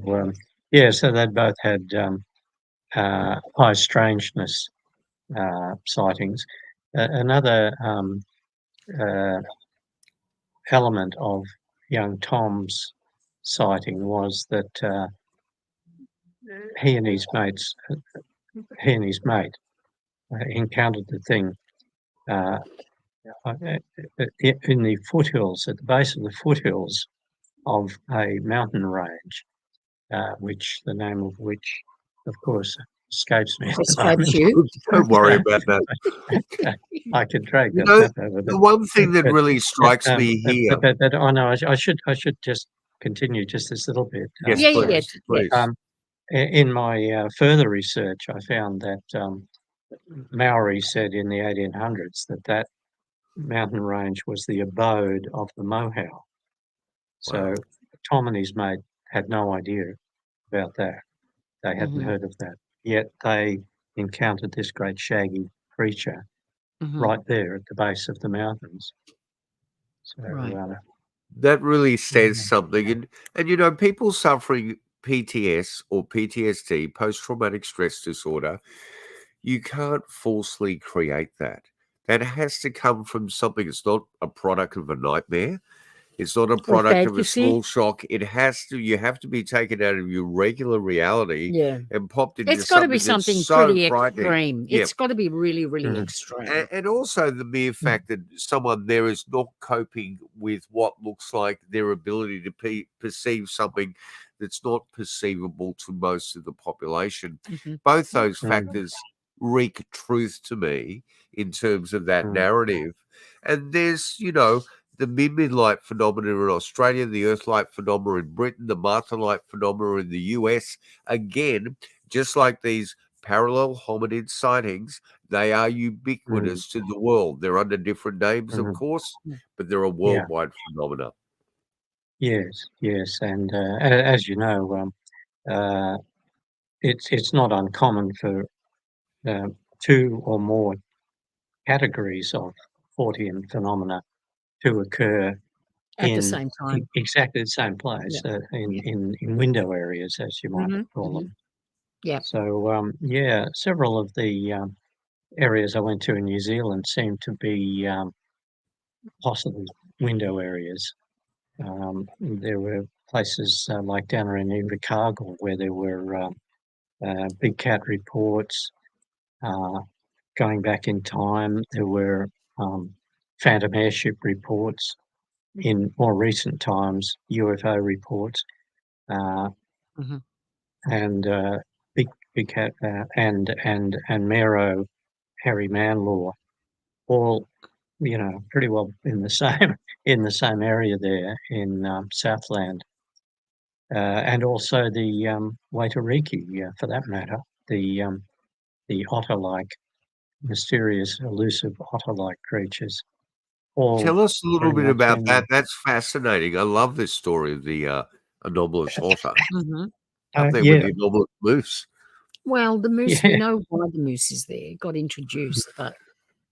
So, yeah, so they both had high strangeness sightings. Another uh, element of young Tom's sighting was that he and his mates, he and his mate, encountered the thing uh, in the foothills, at the base of the foothills of a mountain range, which the name of which, of course, escapes me at the Escapes moment. you. Don't worry about that. I could drag You that know, map over, the one thing that but really strikes me here. oh no, I should just continue just this little bit. Yes, Yeah, yeah, yeah, Sorry. yeah. please. In my further research, I found that Maori said in the 1800s that mountain range was the abode of the Moehau. Wow. So Tom and his mate had no idea about that. They hadn't Mhm, heard of that. Yet they encountered this great shaggy creature mhm. right there at the base of the mountains. So, Right. That really says yeah. something. And people suffering PTS or PTSD, post-traumatic stress disorder, you can't falsely create that. That has to come from something. It's not a product of a nightmare. It's not a Or product of a fantasy. small shock. You have to be taken out of your regular reality Yeah. and popped into It's gotta be something that's something so pretty frightening. extreme. Yeah. It's gotta be really, really Mhm. extreme. And also the mere Mm, fact that someone there is not coping with what looks like their ability to perceive something that's not perceivable to most of the population. Mhm. Both those mm, factors wreak truth to me in terms of that mm, narrative. And there's, the midlight phenomena in Australia, the Earthlight phenomena in Britain, the Martha light phenomena in the US. Again, just like these parallel hominid sightings, they are mm, ubiquitous to the world. They're under different names, of mhm. course, but they're a Yeah. worldwide phenomena. Yes. Yes. And as you know, uh, it's not uncommon for uh, 2 or more categories of Fortean phenomena to occur At the in same time. exactly the same place, Yeah. in window areas, as you might call them. Yeah. So, several of the areas I went to in New Zealand seemed to be possibly window areas. There were places like down in Invercargill where there were big cat reports. Going back in time, there were phantom airship reports. In more recent times, UFO reports, and big cat and Mero, Harry Manlaw, all pretty well in the same area there in Southland, and also the Waitoreke, for that matter, the otter-like, mysterious, elusive otter-like creatures. Tell us a little very bit much about in that. That's fascinating. I love this story of the anomalous otter. Up there with yeah, the anomalous moose. Well, the moose, we yeah, know why the moose is there. It got introduced, but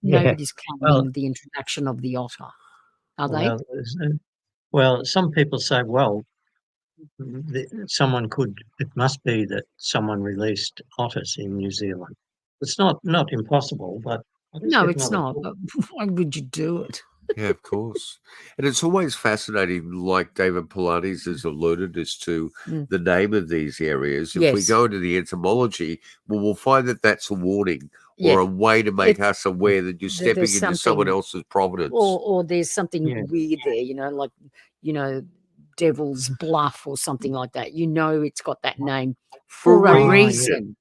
yeah. nobody's Well, claiming the introduction of the otter. Are they? well, some people say, well, it must be that someone released otters in New Zealand. It's not impossible, but I'll just No, get it's another not. book. But why would you do it? Yeah, of course. And it's always fascinating, like David Pilates has alluded as to the name of these areas. If we Yes. go into the etymology, well, we'll find that that's a warning Yeah. or a way to make It's, us aware that you're stepping there's into someone something, else's providence. or there's something Yeah. weird there, like, Devil's Bluff or something like that. It's got that name for a reason.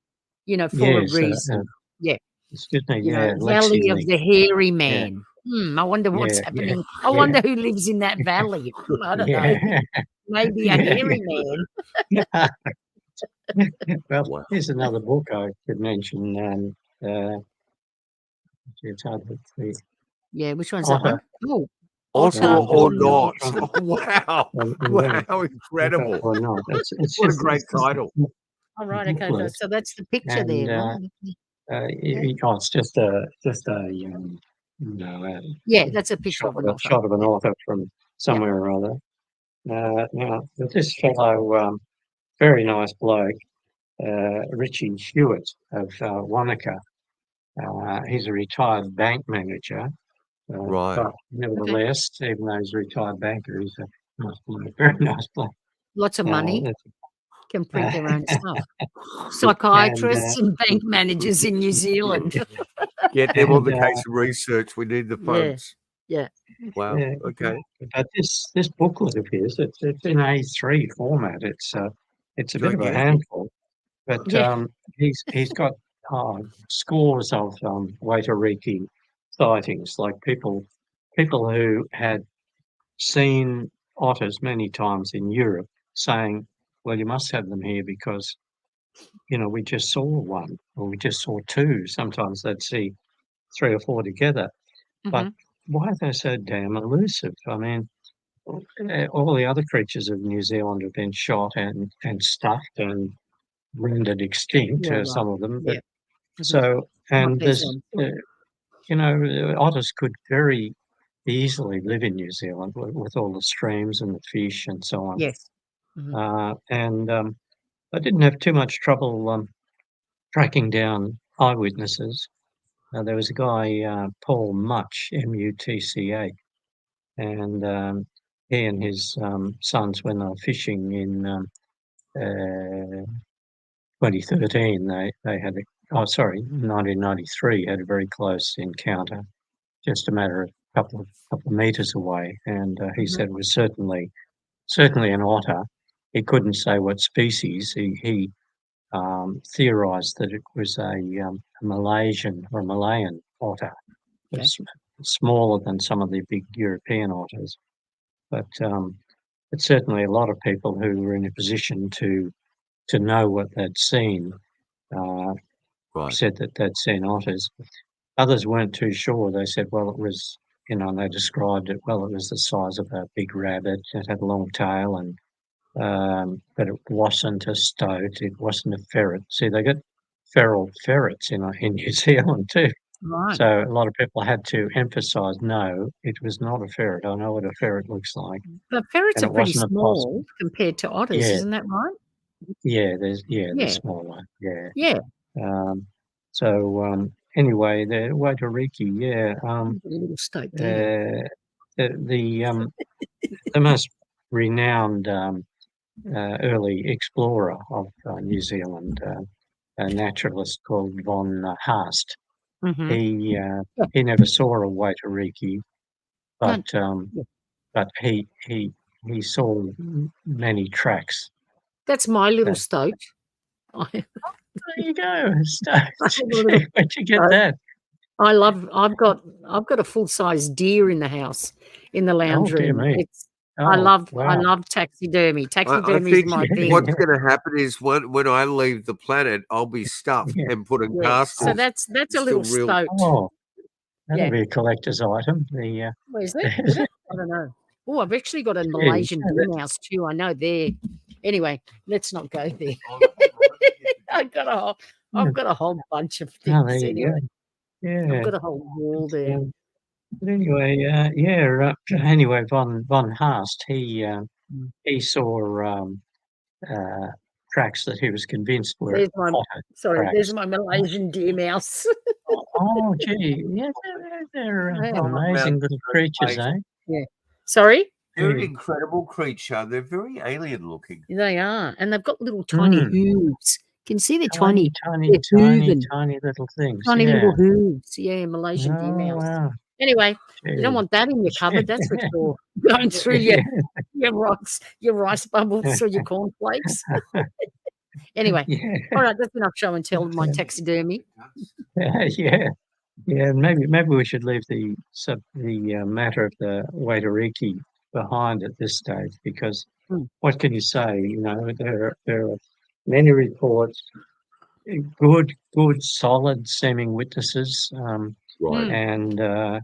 reason. For a Yes, reason. Yeah. excuse me, yeah, Valley Lexi of Link. the Hairy Yeah, Man. I wonder what's yeah, yeah, happening. I yeah, wonder who lives in that valley. I don't know. yeah, Maybe a yeah, hairy man. yeah. Well, Wow. here's another book I could mention. It's hard to see. Yeah, which one's that Otter. one? Oh, Otter Otter or or not. Not. Wow. And Wow. Otter Incredible. or not. It's What a just great title. All a right, okay. booklet, So that's the picture and there, right? it's just a Yeah, that's a picture of an otter. shot of an otter from somewhere or other. Now, this fellow, very nice bloke, Richie Hewitt of Wanaka. He's a retired bank manager, Right. but nevertheless, even though he's a retired banker, he's a nice bloke, very nice bloke. Lots of money. That's- Can print their own stuff. and Psychiatrists and bank managers in New Zealand. Get them on and, the case of research. We need the funds. Yeah. Wow. yeah, Okay. but this booklet of his, it's in A3 format. It's a bit of a Gigantic. handful, but Yeah. he's got scores of Waitoreke sightings, like people who had seen otters many times in Europe, saying, "Well, you must have them here because we just saw one, or we just saw two." Sometimes they'd see 3 or 4 together, but why are they so damn elusive? I mean, all the other creatures of New Zealand have been shot and stuffed and rendered extinct, Yeah, right. some of them. But Yeah. so, and these there's, ones. otters could very easily live in New Zealand with all the streams and the fish and so on. Yes. And I didn't have too much trouble tracking down eyewitnesses. There was a guy, Paul Mutch, M-U-T-C-H, and he and his sons, when they were fishing in 2013, they had 1993, had a very close encounter, just a matter of a couple of meters away, and he said it was certainly an otter. He couldn't say what species. He theorised that it was a Malaysian or a Malayan otter. Okay. It's smaller than some of the big European otters, but certainly a lot of people who were in a position to know what they'd seen Right. said that they'd seen otters. Others weren't too sure. They said, well, it was, and they described it, well, it was the size of a big rabbit. It had a long tail, and but it wasn't a stoat. It wasn't a ferret. See, they got feral ferrets in New Zealand too. Right. So a lot of people had to emphasise, no, it was not a ferret. I know what a ferret looks like, But ferrets and are it pretty wasn't a possum. small compared to otters, Yeah, isn't that right? they're Yeah. smaller. Yeah. Yeah. Anyway, the Waitoreke, A little state there. the most renowned early explorer of New Zealand, a naturalist called von Haast. Mm-hmm. He never saw a Waitoreke, but he saw many tracks. That's my little stoat. There you go, where'd you get that? I've got a full size deer in the house, in the lounge Oh, dear room. me. I love Wow. taxidermy. I Taxidermy is think my thing. what's going to happen is when I leave the planet, I'll be stuffed and put in castles. So that's a little stoat. Oh, that'll be a collector's item. Where's that? Is it? I don't know. Oh, I've actually got a Malaysian deer mouse too. I know there. Anyway, let's not go there. I've got a whole bunch of things. Oh, there you anyway. go. Yeah. I've got a whole wall there. But anyway, anyway, von Haast, he saw tracks that he was convinced were otter. There's my Malaysian deer mouse. Oh, gee, yeah, they're amazing little creatures, eh? Yeah. Sorry? They're an incredible creature. They're very alien looking. They are, and they've got little tiny hooves. You can see they're tiny little things. Tiny little hooves. Yeah, Malaysian deer mouse. Wow. Anyway, you don't want that in your cupboard, that's for sure. Going through your rice bubbles or your cornflakes. Anyway, all right, that's enough show and tell my taxidermy. Maybe we should leave the matter of the Waitoreke behind at this stage, because what can you say? You know, there are many reports, good, solid seeming witnesses, and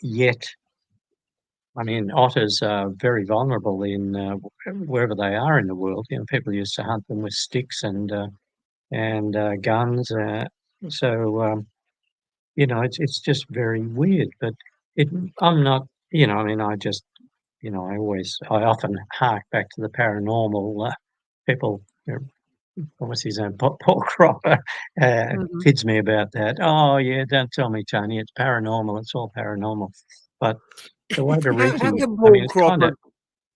yet, I mean, otters are very vulnerable in wherever they are in the world. You know, people used to hunt them with sticks and guns. You know, it's just very weird. But I'm not. You know, I mean, I just, you know, I often hark back to the paranormal. People, what's his name, Paul Cropper, kids me about that. Oh yeah, don't tell me, Tony, it's paranormal. It's all paranormal. But the Waitoreke,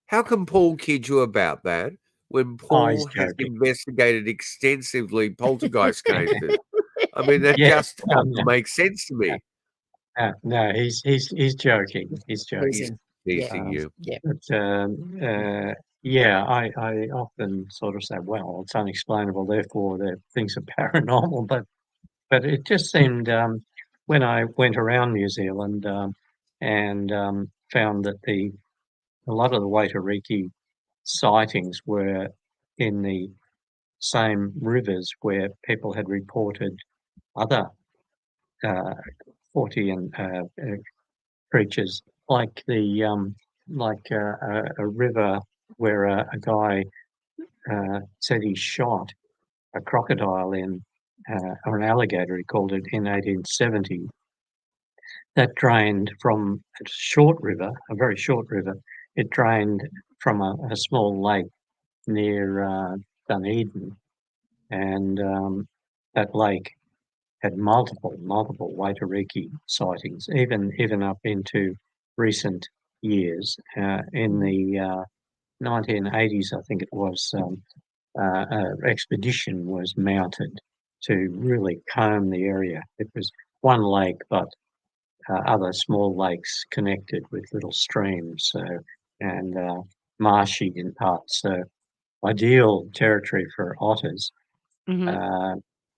how can Paul kid you about that when Paul has investigated extensively poltergeist cases? I mean, that just doesn't make sense to me. No, he's joking. He's joking. He's teasing you. Yeah. But, I often sort of say, well, it's unexplainable, therefore the things are paranormal. But it just seemed, when I went around New Zealand and found that a lot of the Waitoreke sightings were in the same rivers where people had reported other Fortean creatures, like a river where a guy said he shot a crocodile or an alligator, he called it, in 1870. That drained from a short river, a very short river. It drained from a small lake near Dunedin, and that lake had multiple Waitoreke sightings, even up into recent years. In the 1980s, I think it was, an expedition was mounted to really comb the area. It was one lake, but other small lakes connected with little streams, and marshy in parts. So ideal territory for otters.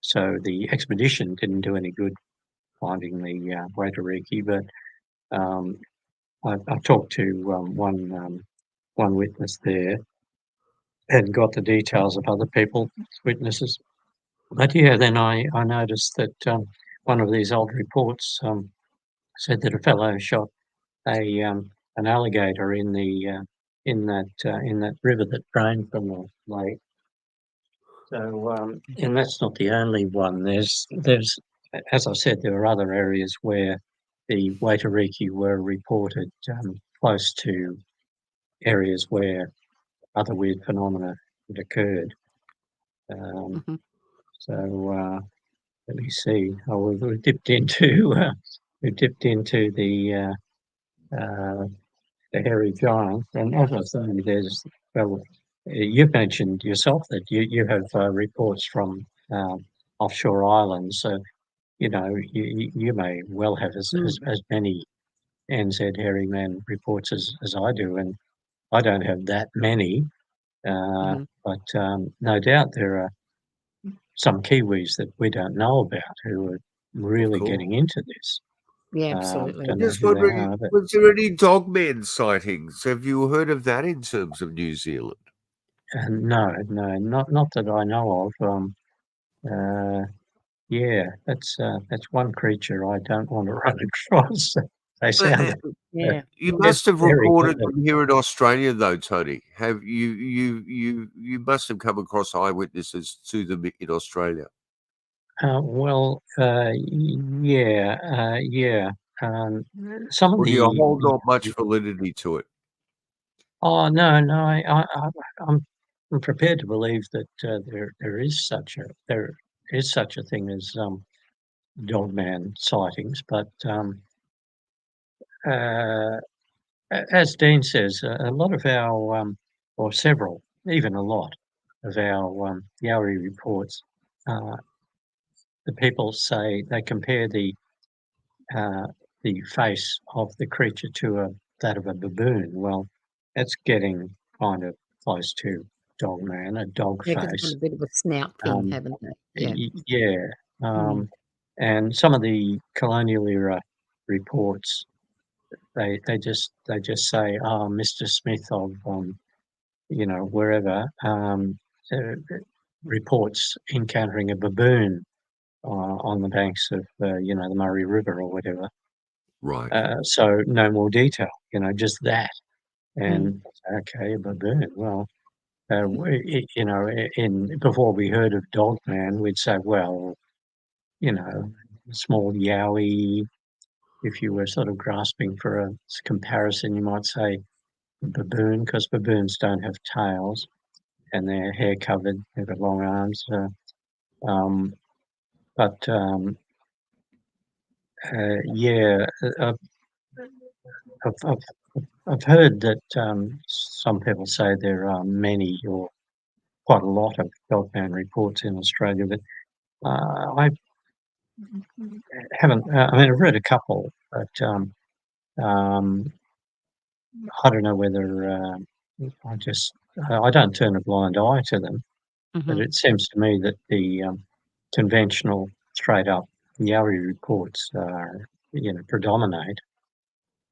So the expedition didn't do any good finding the Waitoreke, but I talked to one witness there and got the details of other people's witnesses. But then I noticed that one of these old reports said that a fellow shot an alligator in that river that drained from the lake. So, and that's not the only one. There's as I said, there are other areas where the Waitoreke were reported close to areas where other weird phenomena had occurred. Mhm. So let me see. Oh, we dipped into the hairy giant, and as I say, there's you've mentioned yourself that you have reports from offshore islands, so you may well have as many NZ hairy man reports as I do, and I don't have that many, but no doubt there are some Kiwis that we don't know about who are Of really course. getting into this. Yeah, absolutely. Don't know Just who they wondering, are, but was there any dogman sightings? Have you heard of that in terms of New Zealand? no, not that I know of. Yeah, that's one creature I don't want to run across. They sound Yeah. You must have very reported good. them here in Australia, though, Tony. Have you must have come across eyewitnesses to them in Australia. Well, yeah. Um, some of Or do you the hold not much validity to it? oh no, I'm prepared to believe that there is such a thing as dogman sightings, but uh, as Dean says, a lot of our or several, even a lot of our Yowie reports, uh, the people say they compare uh, the face of the creature to that of a baboon. Well, that's getting kind of close to dogman, a dog Yeah, 'cause they've got face. a bit of a snout thing, haven't they? Yeah. Yeah, Mm. and some of the colonial era reports, they just say, "Oh, Mr. Smith of wherever uh, reports encountering a baboon on the banks of the Murray River or whatever." Right. So no more detail, just that. Mm. And okay, a baboon. Well, in before we heard of Dogman, we'd say, well, small Yowie. If you were sort of grasping for a comparison, you might say baboon, because baboons don't have tails and they're hair covered. They've got long arms. Um, but yeah, I've heard that some people say there are many or quite a lot of dogman reports in Australia, but I haven't. I mean, I've read a couple, but um, I don't know whether I don't turn a blind eye to them, but Mhm. it seems to me that the conventional, straight up Yowie reports predominate.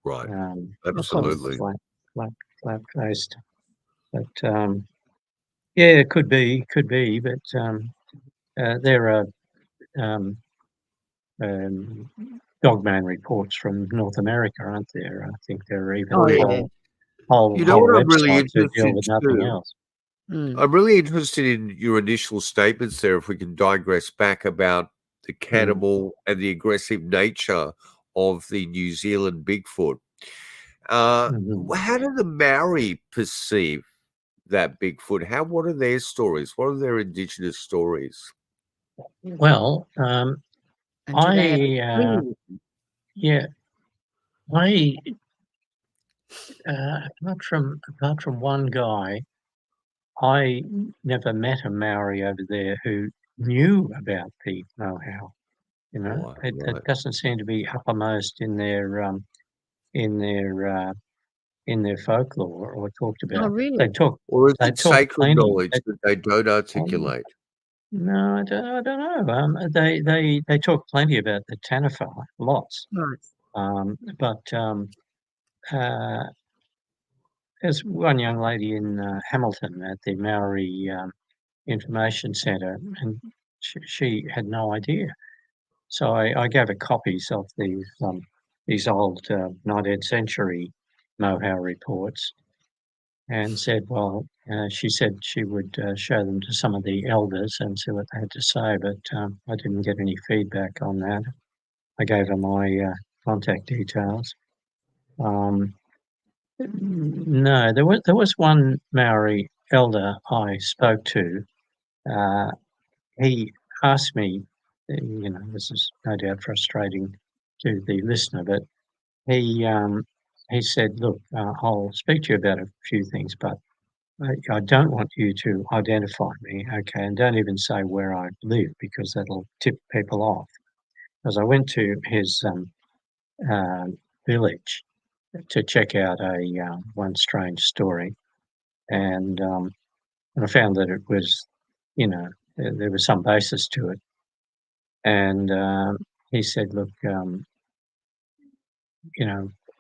Right. Of course. Absolutely. Flat, flat faced, but yeah, it could be, but there are um, um, dogman reports from North America, aren't there? I think there are even Oh, Yeah. yeah. whole What I'm really websites that deal interested with nothing too, else. Mm. I'm really interested in your initial statements there, if we can digress back about the Mm. cannibal and the aggressive nature of the New Zealand Bigfoot. Uh, Mhm. how do the Maori perceive that Bigfoot? What are their stories? What are their indigenous stories? Well, And do they have a I twin? yeah, I apart from one guy, I never met a Maori over there who knew about the Moehau. Right, It right. doesn't seem to be uppermost in their uh, in their folklore or talked Oh, about. They really? talk Or is they it talk sacred plenty. knowledge that they don't Um, articulate? no, I don't know. They talk plenty about the Taniwha, lots. Right. But uh, there's one young lady in Hamilton at the Maori Information Centre, and she had no idea. So I gave her copies of these old 19th century Moehau reports, and said, well, she said she would show them to some of the elders and see what they had to say, but I didn't get any feedback on that. I gave her my contact details. No, there was one Maori elder I spoke to. He asked me, this is no doubt frustrating to the listener, but he said, "Look, I'll speak to you about a few things, but I don't want you to identify me, okay? And don't even say where I live because that'll tip people off." Because I went to his uh, village to check out one strange story, and I found that it was, there was some basis to it. And he said, "Look,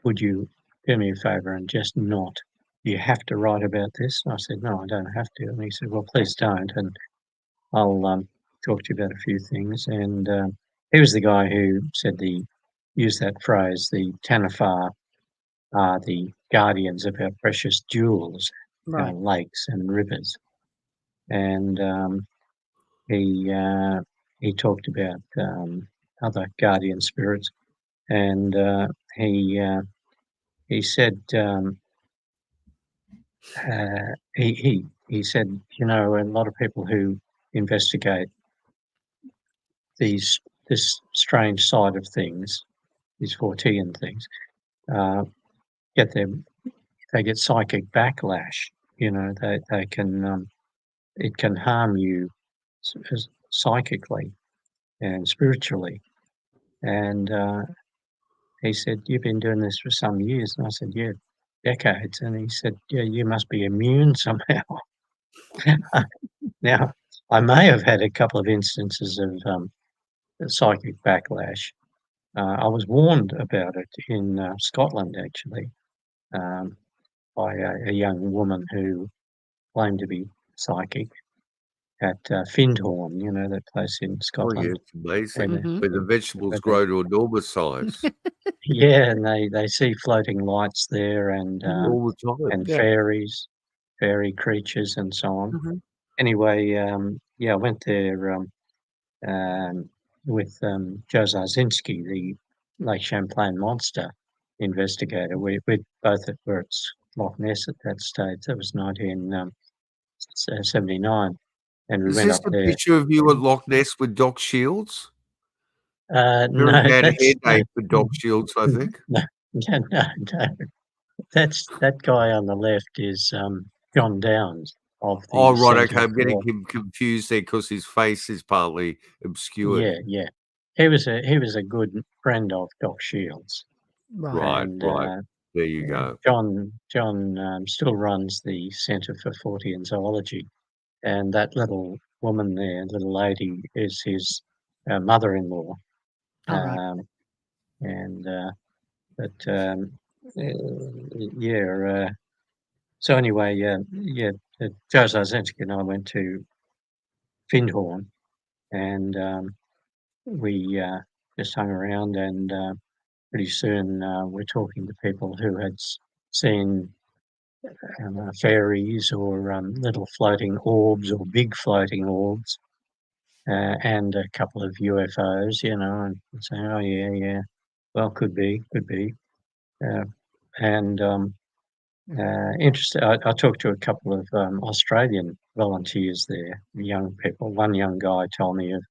would you do me a favour and just not? You have to write about this." And I said, "No, I don't have to." And he said, "Well, please don't, and I'll talk to you about a few things." And he was the guy who said used that phrase, the Tanafa are the guardians of our precious jewels, Right. lakes and rivers. And he talked about other guardian spirits, and he said he said, a lot of people who investigate this strange side of things, these Fortean things, they get psychic backlash. They can it can harm you psychically and spiritually. And he said, "You've been doing this for some years." And I said, "Yeah, decades." And he said, "Yeah, you must be immune somehow." Now, I may have had a couple of instances of psychic backlash. I was warned about it in Scotland, actually, by a young woman who claimed to be psychic at Findhorn, that place in Oh, yeah, Scotland. it's amazing. Mhm. Where the vegetables Where grow to enormous size yeah, and they see floating lights there all the time. and Yeah. fairy creatures and so on. Mhm. Anyway, I went there um, with Joe Zarzinski, the Lake Champlain monster investigator. We both were at Loch Ness at that stage. That was 1979, and we Is went this up a there. picture of you at Loch Ness with Doc Shields? Very No, bad hair that's no, day for Doc Shields, I think. no, no. That guy on the left is John Downs of Oh, the right, okay, Centre I'm getting for. him confused there because his face is partly obscured. Yeah. He was a good friend of Doc Shields, Right. Right, and right. There you go. John still runs the Centre for Fortean Zoology, and that little woman there, little lady, is his mother-in-law. All right. And but yeah. So anyway, Joe Zarzensky and I went to Findhorn, and we just hung around, and pretty soon we're talking to people who had seen fairies or little floating orbs or big floating orbs, and a couple of UFOs, and saying, "Oh yeah, well, could be, uh, and interesting. I talked to a couple of Australian volunteers there, young people. One young guy told me of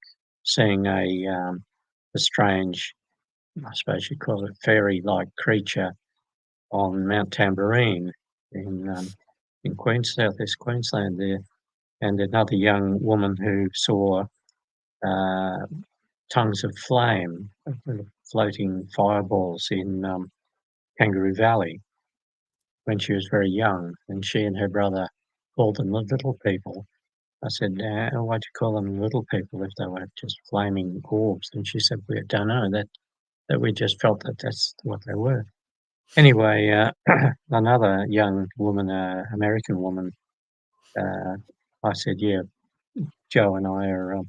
seeing a strange, I suppose you'd call it, fairy-like creature on Mount Tamborine in southeast Queensland there, and another young woman who saw uh, tongues of flame, floating fireballs in Kangaroo Valley when she was very young, and she and her brother called them the little people. I said, "Why'd you call them little people if they were just flaming orbs?" And she said, "We don't know, that we just felt that that's what they were." Anyway, another young woman, American woman, I said, "Yeah, Joe and I are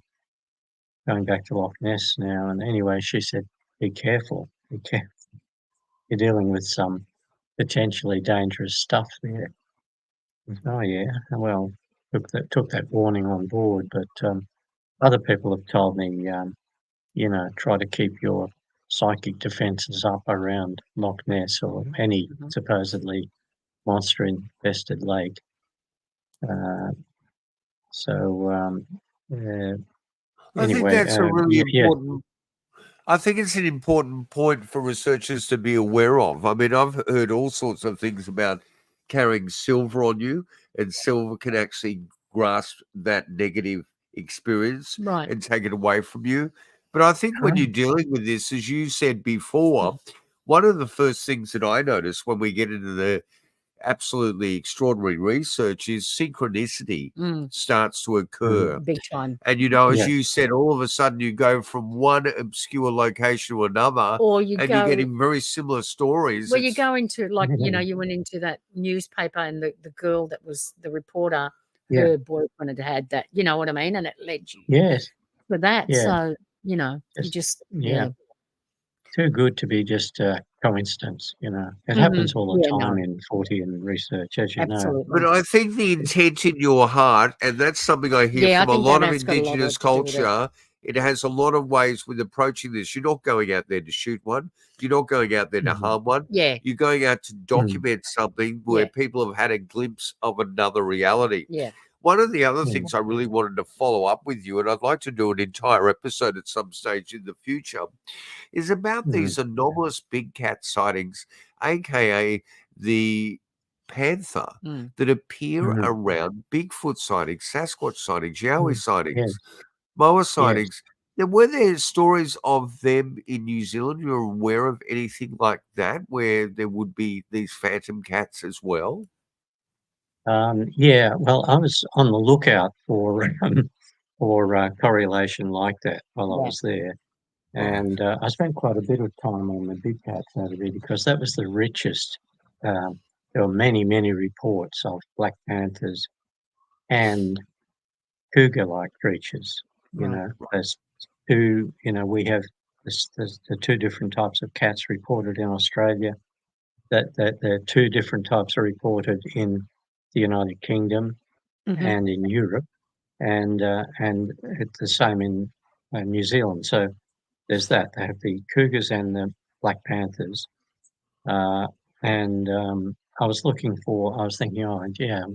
going back to Loch Ness now." And anyway, she said, "Be careful, be careful. You're dealing with some potentially dangerous stuff there." Oh yeah, well, took that warning on board, but other people have told me, try to keep your psychic defences up around Loch Ness or any supposedly monster-infested lake. I think Anyway, that's a really yeah, important. I think it's an important point for researchers to be aware of. I mean, I've heard all sorts of things about carrying silver on you, and silver can actually grasp that negative experience Right. and take it away from you. But I think when you're dealing with this, as you said before, one of the first things that I notice when we get into the absolutely extraordinary research is synchronicity starts to occur. Big time. And, as you said, all of a sudden you go from one obscure location to another, or you're getting very similar stories. Well, you go into, like, you went into that newspaper and the girl that was the reporter, her boyfriend had that, you know what I mean? And it led you for that. Yeah. So, you just too good to be just coincidence, It happens all the time in Fortean research, as you know. But I think the intent in your heart, and that's something I hear from a lot of Indigenous culture, it has a lot of ways with approaching this. You're not going out there to shoot one. You're not going out there to harm one. Yeah. You're going out to document something where people have had a glimpse of another reality. Yeah. One of the other things I really wanted to follow up with you, and I'd like to do an entire episode at some stage in the future, is about these anomalous big cat sightings, aka the panther, that appear around Bigfoot sightings, Sasquatch sightings, Yowie sightings, Moehau sightings. Now, were there stories of them in New Zealand? You're aware of anything like that where there would be these phantom cats as well? Well, I was on the lookout for correlation like that while I was there. And I spent quite a bit of time on the big cat Saturday because that was the richest. There were many, many reports of black panthers and cougar-like creatures. There's two. We have the two different types of cats reported in Australia. That there are two different types are reported in the United Kingdom and in Europe, and it's the same in New Zealand. So there's that. They have the cougars and the black panthers. And I was thinking,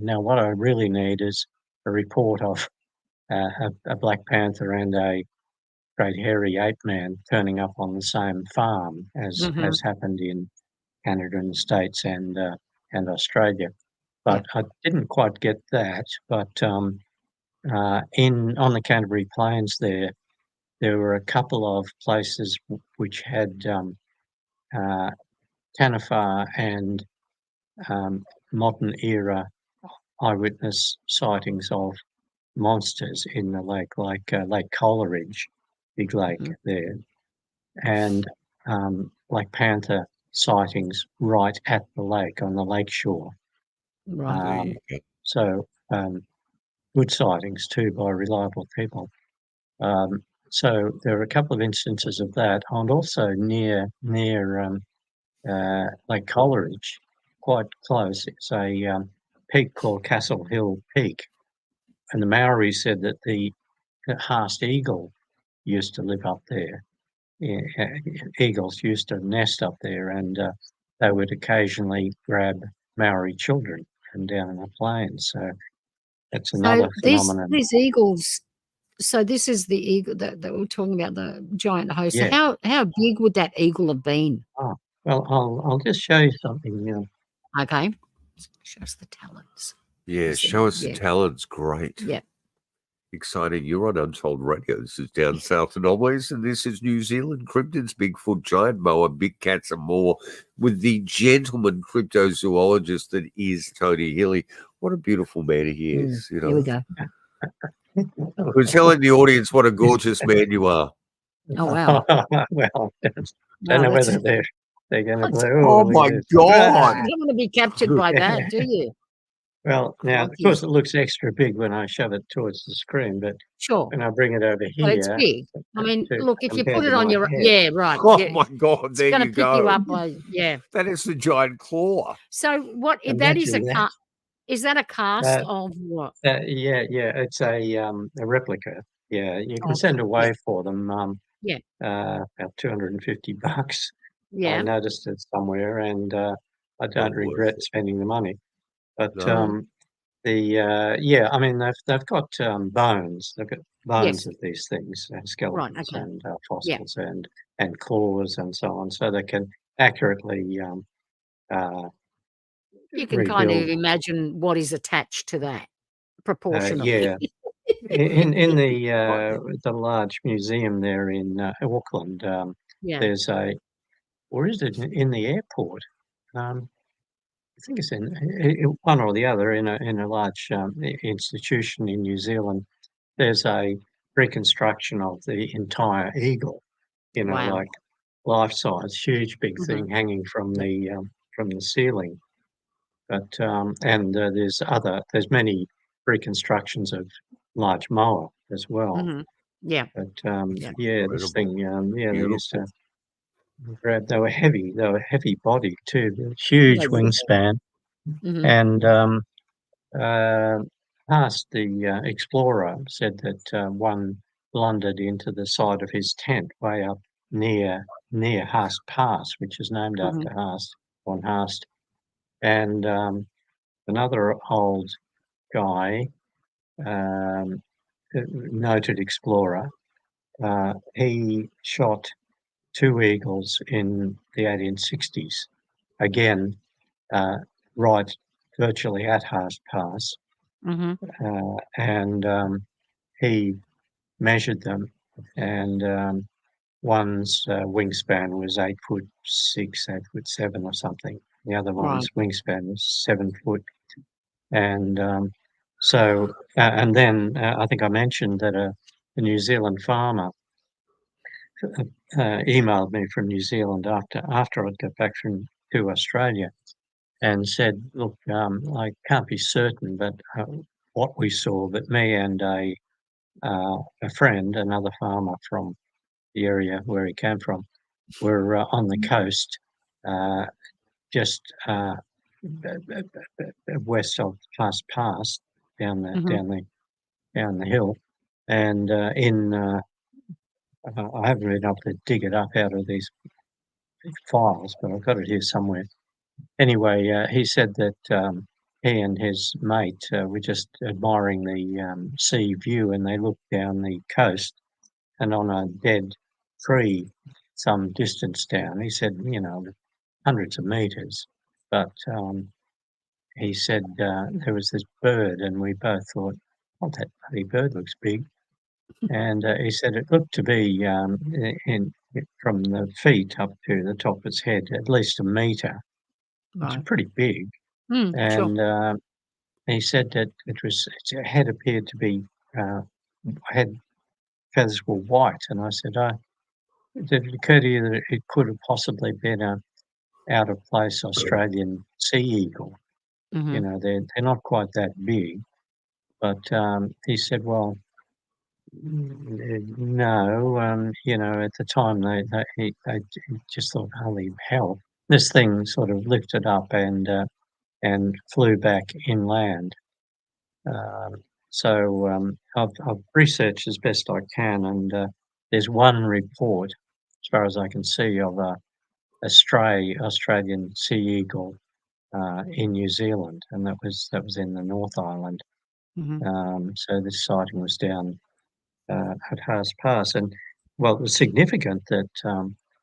now what I really need is a report of a black panther and a great hairy ape man turning up on the same farm as happened in Canada and the States and Australia. But I didn't quite get that. But on the Canterbury Plains there were a couple of places which had Taniwha and modern era eyewitness sightings of monsters in the lake, like Lake Coleridge, big lake there, and like panther sightings right at the lake on the lake shore. Right. So good sightings too by reliable people. So there are a couple of instances of that, and also near Lake Coleridge, quite close. It's a peak called Castle Hill Peak, and the Maoris said that the Haast eagle used to live up there. Eagles used to nest up there, and they would occasionally grab Maori children from down in the plains. So that's another phenomenon. These eagles. So this is the eagle that we're talking about, the giant host. Yeah. So how big would that eagle have been? Oh, well, I'll just show you something. Okay. Show us the talons. Yeah, show us the talons. Great. Yeah. Exciting. You're on Untold Radio. This is Down South Anomalies, and this is New Zealand Cryptids, Bigfoot, Giant Moa, Big Cats, and more with the gentleman cryptozoologist that is Tony Healy. What a beautiful man he is. Here we go. We're telling the audience what a gorgeous man you are. Oh, wow. Well, don't know whether they're going to play. Oh, my God. You don't want to be captured by that, do you? Well, now, of course, it looks extra big when I shove it towards the screen, but when I bring it over here... Well, it's big. I mean, look, if you put it on your... head. Yeah, right. Oh, my God, there you go. It's going to pick you up. That is the giant claw. So that is a... Is that a cast of what? Yeah, it's a replica. Yeah, you can send Okay. away for them. Yeah. About $250. I Yeah. noticed it somewhere, and I Well don't worth regret it. spending the money. But No. yeah, I mean they've got bones. They've got bones Yes. of these things, Right. skeletons Okay. and Yeah. fossils and claws and so on, so they can accurately You can kind of rebuild. imagine what is attached to that proportionally. Yeah, in Right. the large museum there in Auckland, Yeah. there's or is it in the airport? I think it's in one or the other in a large institution in New Zealand. There's a reconstruction of the entire eagle, Wow. like life size, huge big Mhm. thing hanging from Yeah. the ceiling. But and there's many reconstructions of large moa as well. Mhm. Yeah. But Yeah. yeah, this Incredible. thing, yeah, they used Beautiful. to grab. They were heavy. They were heavy body too. They Huge would have been. wingspan, Mhm. and uh, past the explorer said that one blundered into the side of his tent way up near Haast Pass, which is named Mhm. after Haast on Haast, and another old guy, um, noted explorer. He shot two eagles in the 1860s, again, right virtually at Haast Pass, Mhm. and he measured them, and one's wingspan was 8'6", 8'7" or something. The other Right. one's wingspan was 7 foot, and and then I think I mentioned that a New Zealand farmer emailed me from New Zealand after I'd got back to Australia and said, "Look, I can't be certain, but what we saw, but me and a friend, another farmer from the area where he came from, were on the Mhm. coast, uh, just west of Pass, down the Mhm. down the down the hill, and I haven't been able to dig it up out of these files, but I've got it here somewhere. Anyway, he said that he and his mate were just admiring the sea view, and they looked down the coast, and on a dead tree some distance down, he said, hundreds of meters, but he said there was this bird, and we both thought, "Oh, that bloody bird looks big." And he said it looked to be from the feet up to the top of its head at least a meter, which is Right. pretty big. Sure. And he said that its head appeared to be uh, had feathers were white, and I said, did it occur to you that it could have possibly been a out of place Australian sea eagle? Mhm. They're not quite that big, but he said, well, no, at the time they just thought, holy hell, this thing sort of lifted up and flew back inland. Um, I've researched as best I can, and there's one report, as far as I can see, of a stray Australian sea eagle in New Zealand, and that was in the North Island. Mhm. So this sighting was down at Haas Pass, and well, it was significant that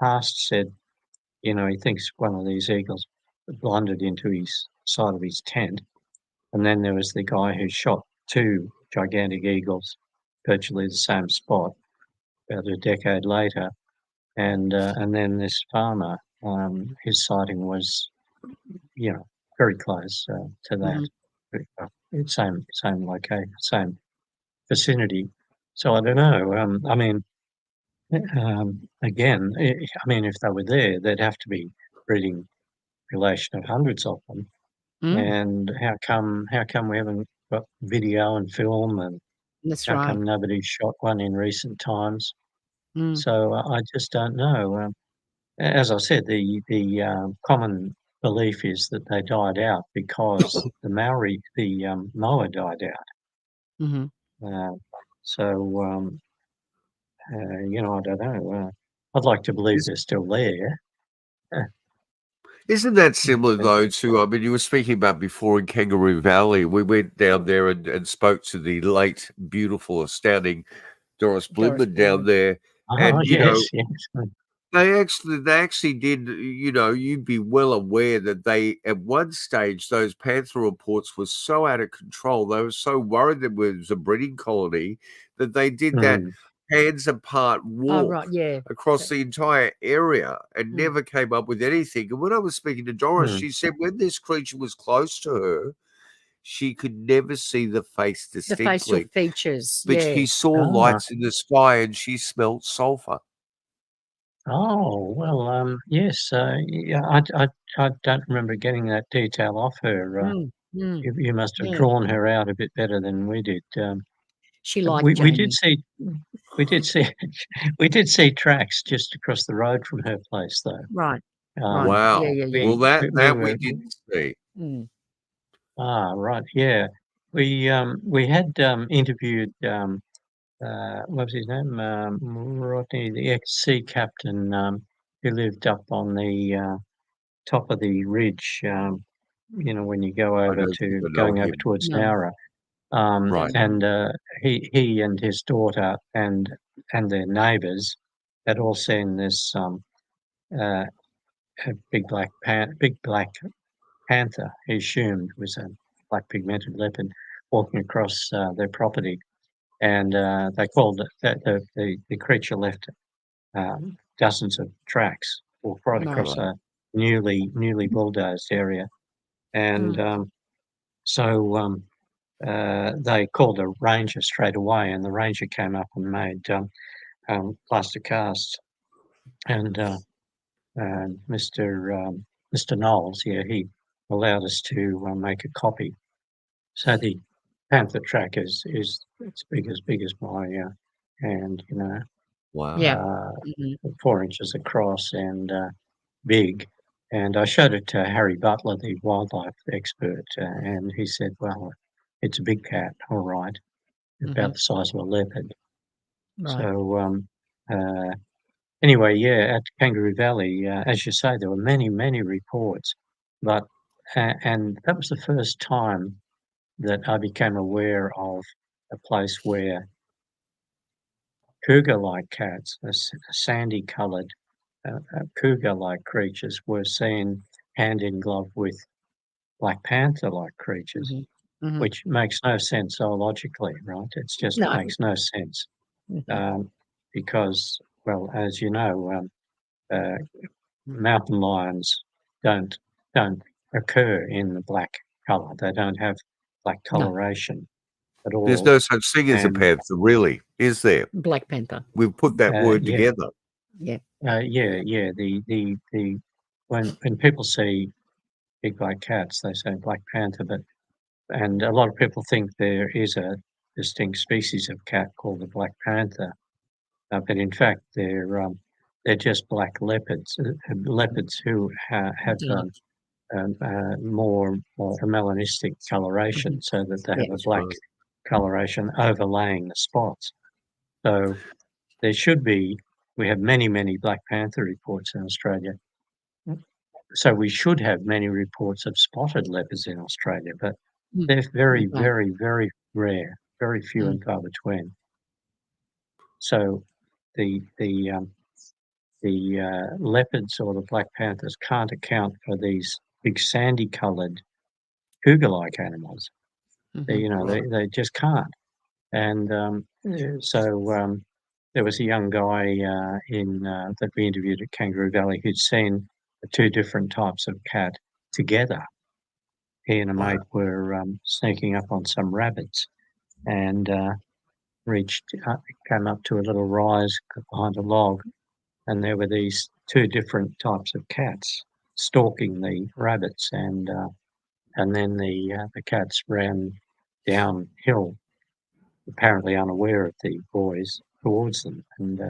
Haas said, he thinks one of these eagles blundered into his side of his tent, and then there was the guy who shot two gigantic eagles, virtually the same spot, about a decade later, and then this farmer, his sighting was, very close to that, Mhm. same location, same vicinity. So I don't know. I mean, again, I mean, if they were there, they'd have to be breeding relation of hundreds of them. Mm. And how come we haven't got video and film, and That's how right. come nobody shot one in recent times? Mm. So I just don't know. As I said, the common belief is that they died out because the Moa died out. Mm-hmm. So, I don't know. I'd like to believe they're still there. Isn't that similar, though, to, I mean, you were speaking about before in Kangaroo Valley. We went down there and spoke to the late, beautiful, astounding Doris Blimman down there. And, yes. they actually did, you'd be well aware that they, at one stage, those panther reports were so out of control. They were so worried that it was a breeding colony that they did that hands apart walk across the entire area and never came up with anything. And when I was speaking to Doris, she said when this creature was close to her, she could never see the face distinctly. The facial features. But she saw lights in the sky and she smelled sulfur. Oh, well, yes. I don't remember getting that detail off her. You must have drawn her out a bit better than we did. She liked we Jamie. we did see tracks just across the road from her place, though. Right. Wow. Yeah. Well, that we didn't see. Right. Yeah. We had interviewed what was his name? Rodney, the ex-sea captain, who lived up on the top of the ridge. When you go over going over towards Nowra. Right. And he and his daughter and their neighbours had all seen this a big black panther. He assumed was a black pigmented leopard walking across their property, and they called it that the creature left dozens of tracks walked right across a newly bulldozed area, and so. They called a ranger straight away, and the ranger came up and made plaster casts. And Mr. Knowles, he allowed us to make a copy. So the panther track is it's big as my hand, Wow. 4 inches across and big. And I showed it to Harry Butler, the wildlife expert, and he said, "Well, it's a big cat, all right, about the size of a leopard." Right. So anyway, at Kangaroo Valley, as you say, there were many reports, but and that was the first time that I became aware of a place where cougar-like cats, sandy-coloured cougar-like creatures, were seen hand in glove with Black Panther-like creatures. Which makes no sense zoologically, right? It's just makes no sense because, well, as you know, mountain lions don't occur in the black colour. They don't have black coloration at all. There's no such thing as a panther, really, is there? Black panther. We've put that word together. Yeah. The when people see big black cats, they say Black Panther, and a lot of people think there is a distinct species of cat called the Black Panther, but in fact they're just black leopards, leopards who have more melanistic coloration, so that they have a black coloration overlaying the spots. So there should be. We have many Black Panther reports in Australia. So we should have many reports of spotted leopards in Australia, but they're very rare, very few and far between. So the leopards or the black panthers can't account for these big sandy-coloured cougar-like animals. They just can't. And so there was a young guy that we interviewed at Kangaroo Valley who'd seen the two different types of cat together. He and a mate were sneaking up on some rabbits and came up to a little rise behind a log, and there were these two different types of cats stalking the rabbits, and then the cats ran downhill, apparently unaware of the boys, towards them, and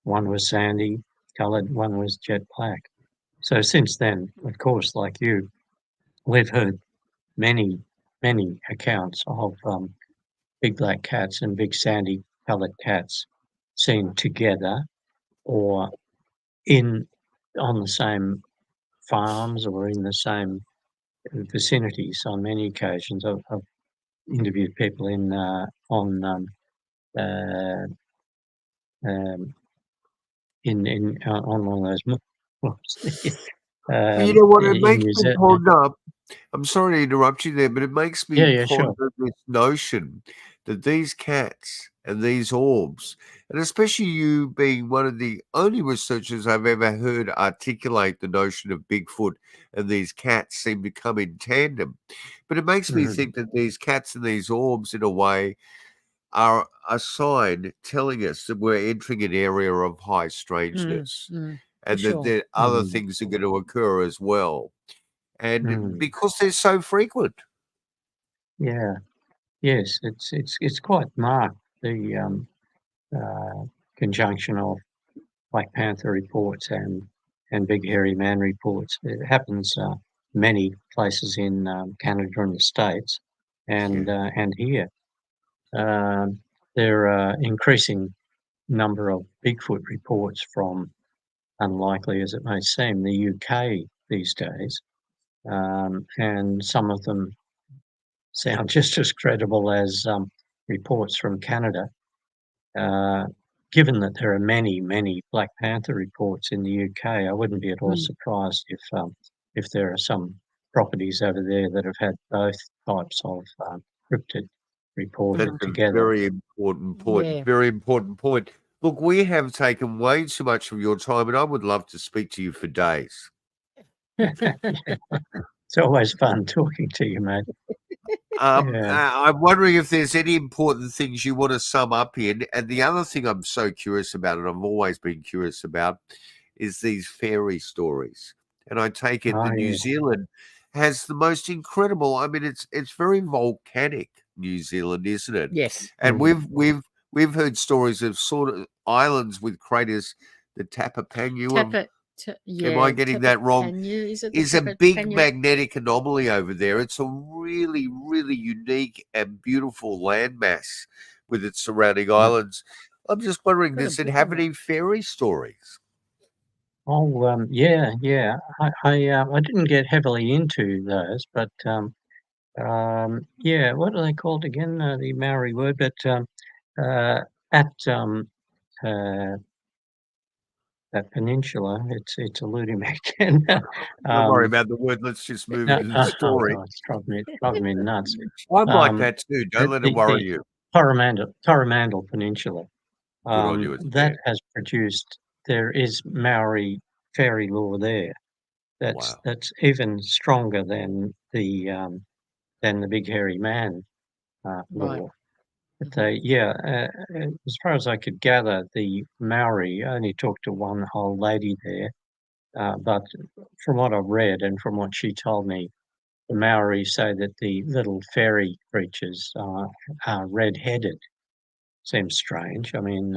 one was sandy coloured, one was jet black. So since then, of course, like you, we've heard many accounts of big black cats and big sandy coloured cats seen together or on the same farms or in the same vicinities on many occasions. I've interviewed people on one of those Well, you know what? It in makes New me Zealand. ponder. I'm sorry to interrupt you there, but it makes me Yeah, ponder sure. this notion that these cats and these orbs, and especially you being one of the only researchers I've ever heard articulate the notion of Bigfoot and these cats seem to come in tandem. But it makes me think that these cats and these orbs, in a way, are a sign telling us that we're entering an area of high strangeness and that sure. other things are going to occur as well. And because they're so frequent. Yeah. Yes, it's quite marked, the conjunction of Black Panther reports and big hairy man reports. It happens many places in Canada and the States, and here. There are increasing number of Bigfoot reports from, unlikely as it may seem, the UK these days, and some of them sound just as credible as reports from Canada. Given that there are many Black Panther reports in the UK, I wouldn't be at all surprised if there are some properties over there that have had both types of cryptid reported That's a together. very important point. Yeah. Very important point. Look, we have taken way too much of your time, and I would love to speak to you for days. It's always fun talking to you, mate. I'm wondering if there's any important things you want to sum up in. And the other thing I'm so curious about, and I've always been curious about, is these fairy stories. And I take it that New Zealand has the most incredible. I mean, it's very volcanic, New Zealand, isn't it? Yes. And we've heard stories of sort of islands with craters, the Tapapangu. Am I getting that wrong? Is a big magnetic anomaly over there. It's a really, really unique and beautiful landmass with its surrounding islands. I'm just wondering, does it have any fairy stories? Oh, yeah. I didn't get heavily into those, but yeah. What are they called again? The Maori word, but at that peninsula, it's eluding me again. Don't worry about the word. Let's just move into the story. God, it's driving me nuts. I'm like that too. Don't let it worry The you. Coromandel Peninsula. Good on you. That has produced. There is Maori fairy lore there. That's even stronger than the big hairy man lore. But as far as I could gather, the Maori, I only talked to one old lady there, but from what I've read and from what she told me, the Maori say that the little fairy creatures are red-headed. Seems strange. I mean,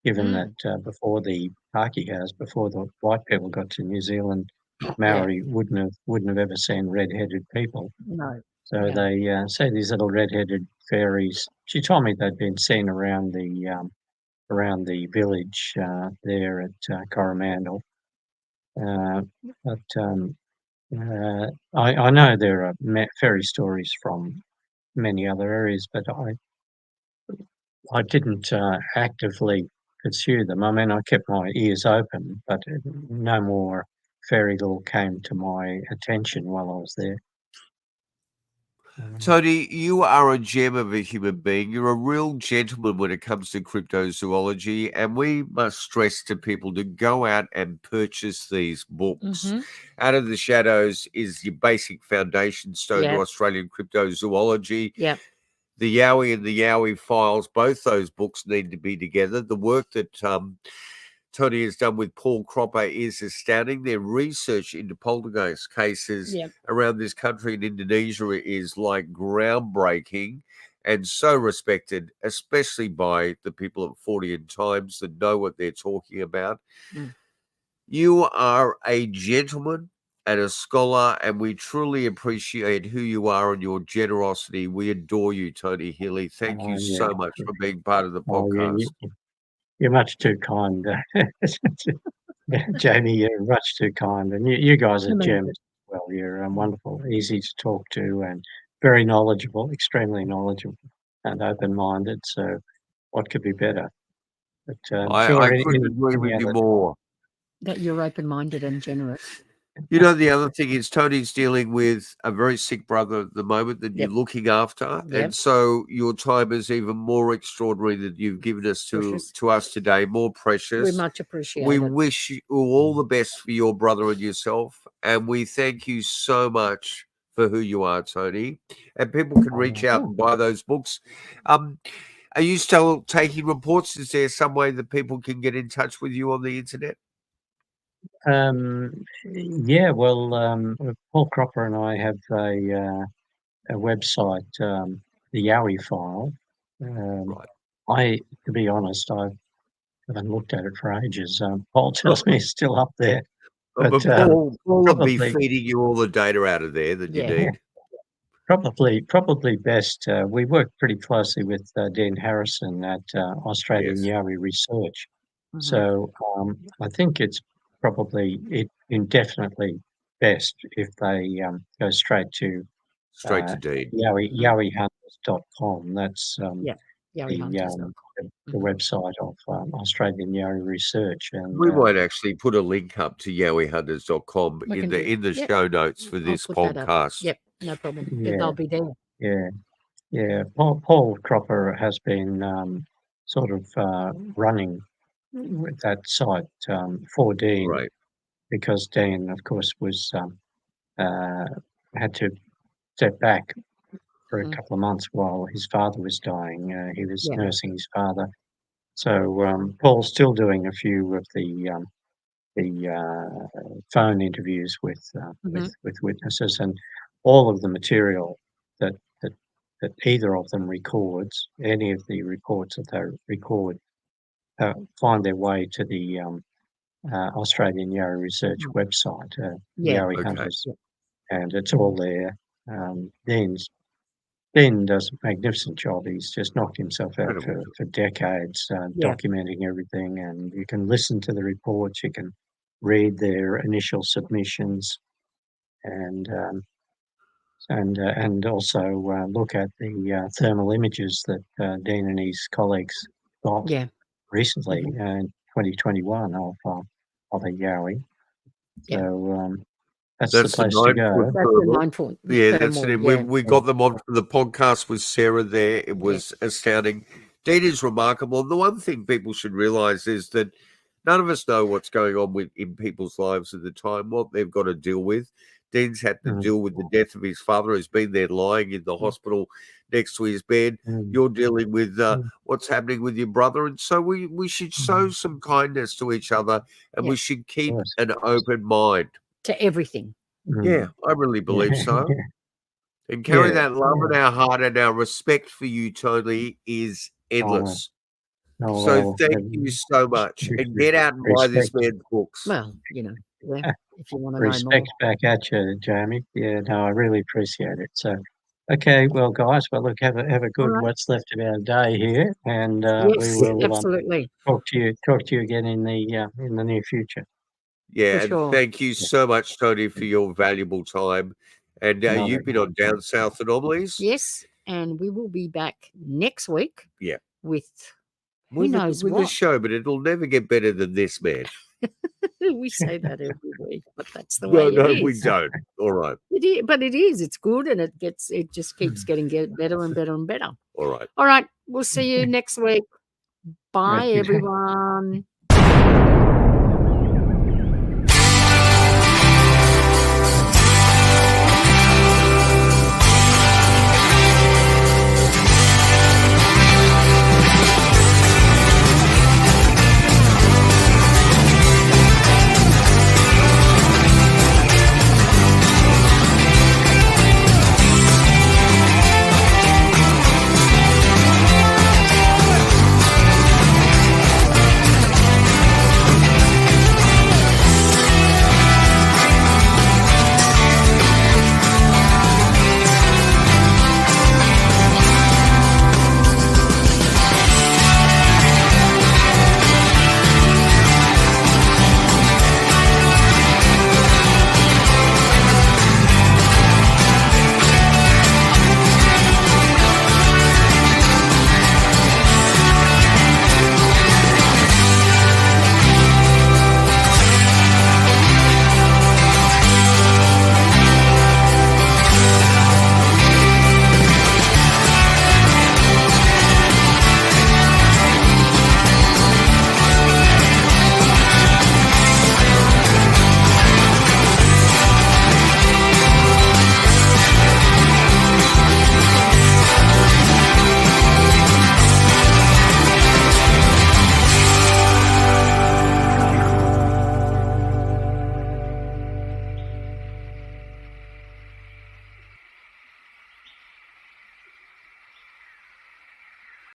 given that before the Pākehās, before the white people got to New Zealand, Maori wouldn't have ever seen red-headed people. No. So they say these little red-headed fairies. She told me they'd been seen around the village there at Coromandel. But I know there are fairy stories from many other areas, but I didn't actively pursue them. I mean, I kept my ears open, but no more fairy lore came to my attention while I was there. Tony, you are a gem of a human being. You're a real gentleman when it comes to cryptozoology, and we must stress to people to go out and purchase these books. Out of the Shadows is your basic foundation stone to Australian cryptozoology. Yep. The Yowie and the Yowie Files, both those books need to be together. The work that Tony has done with Paul Cropper is astounding. Their research into poltergeist cases around this country in Indonesia is like groundbreaking and so respected, especially by the people at 40 and Times that know what they're talking about. You are a gentleman and a scholar, and we truly appreciate who you are and your generosity. We adore you, Tony Healy. Thank you Yeah. so much for being part of the Oh, podcast. you're much too kind. Jamie, you're much too kind. And you guys are gems as well. You're wonderful, easy to talk to, and very knowledgeable, extremely knowledgeable and open-minded. So what could be better? But I couldn't agree with you more. That you're open-minded and generous. You know, the other thing is Tony's dealing with a very sick brother at the moment that you're looking after. And so your time is even more extraordinary that you've given us to us today, more precious. We much appreciate We it. wish you all the best for your brother and yourself. And we thank you so much for who you are, Tony. And people can reach out and buy those books. Are you still taking reports? Is there some way that people can get in touch with you on the internet? Yeah, well, Paul Cropper and I have a website, the Yowie file. To be honest, I haven't looked at it for ages. Paul tells me it's still up there. But Paul will be feeding you all the data out of there that you need. Probably best. We work pretty closely with Dean Harrison at Australian Yowie Research. So I think it's probably indefinitely best if they go straight to Dean. Yowiehunters.com. That's the YowieHunters.com. website of Australian Yowie Research. And we might actually put a link up to yowiehunters.com in the show notes for this podcast. Yep, no problem. They'll be there. Yeah. Paul Cropper has been sort of running with that site for Dean, because Dean, of course, was had to step back for a couple of months while his father was dying. He was nursing his father. So Paul's still doing a few of the phone interviews with witnesses, and all of the material that either of them records, any of the reports that they record, find their way to the Australian Yowie Research website, Yowie Hunters, and it's all there. Dean does a magnificent job. He's just knocked himself out for decades, documenting everything, and you can listen to the reports, you can read their initial submissions, and also look at the thermal images that Dean and his colleagues got recently in 2021 of a Yowie. So that's the place to go. That's the 9-foot. That's it. We got them on for the podcast with Sarah there. It was astounding. Dean is remarkable. And the one thing people should realise is that none of us know what's going on in people's lives at the time, what they've got to deal with. Dean's had to deal with the death of his father, who's been there lying in the hospital next to his bed. You're dealing with what's happening with your brother. And so we should show some kindness to each other, and we should keep an open mind. To everything. Yeah, I really believe so. And carry that love in our heart, and our respect for you, Tony, is endless. So thank you so much. And get out and buy this man's books. Well, if you want to know more. Respect back at you, Jamie. Yeah, no, I really appreciate it. So, okay, well, guys, look, have a good what's left of our day here, and we will absolutely talk to you again in the near future. Yeah, and thank you so much, Tony, for your valuable time. And you've been on Down South Anomalies. Yes, and we will be back next week. Yeah, with who knows with what. the show, but it'll never get better than this, man. We say that every week, but that's the way it is. We don't. All right. But it is. It's good, and it just keeps getting better and better and better. All right. All right. We'll see you next week. Bye, everyone.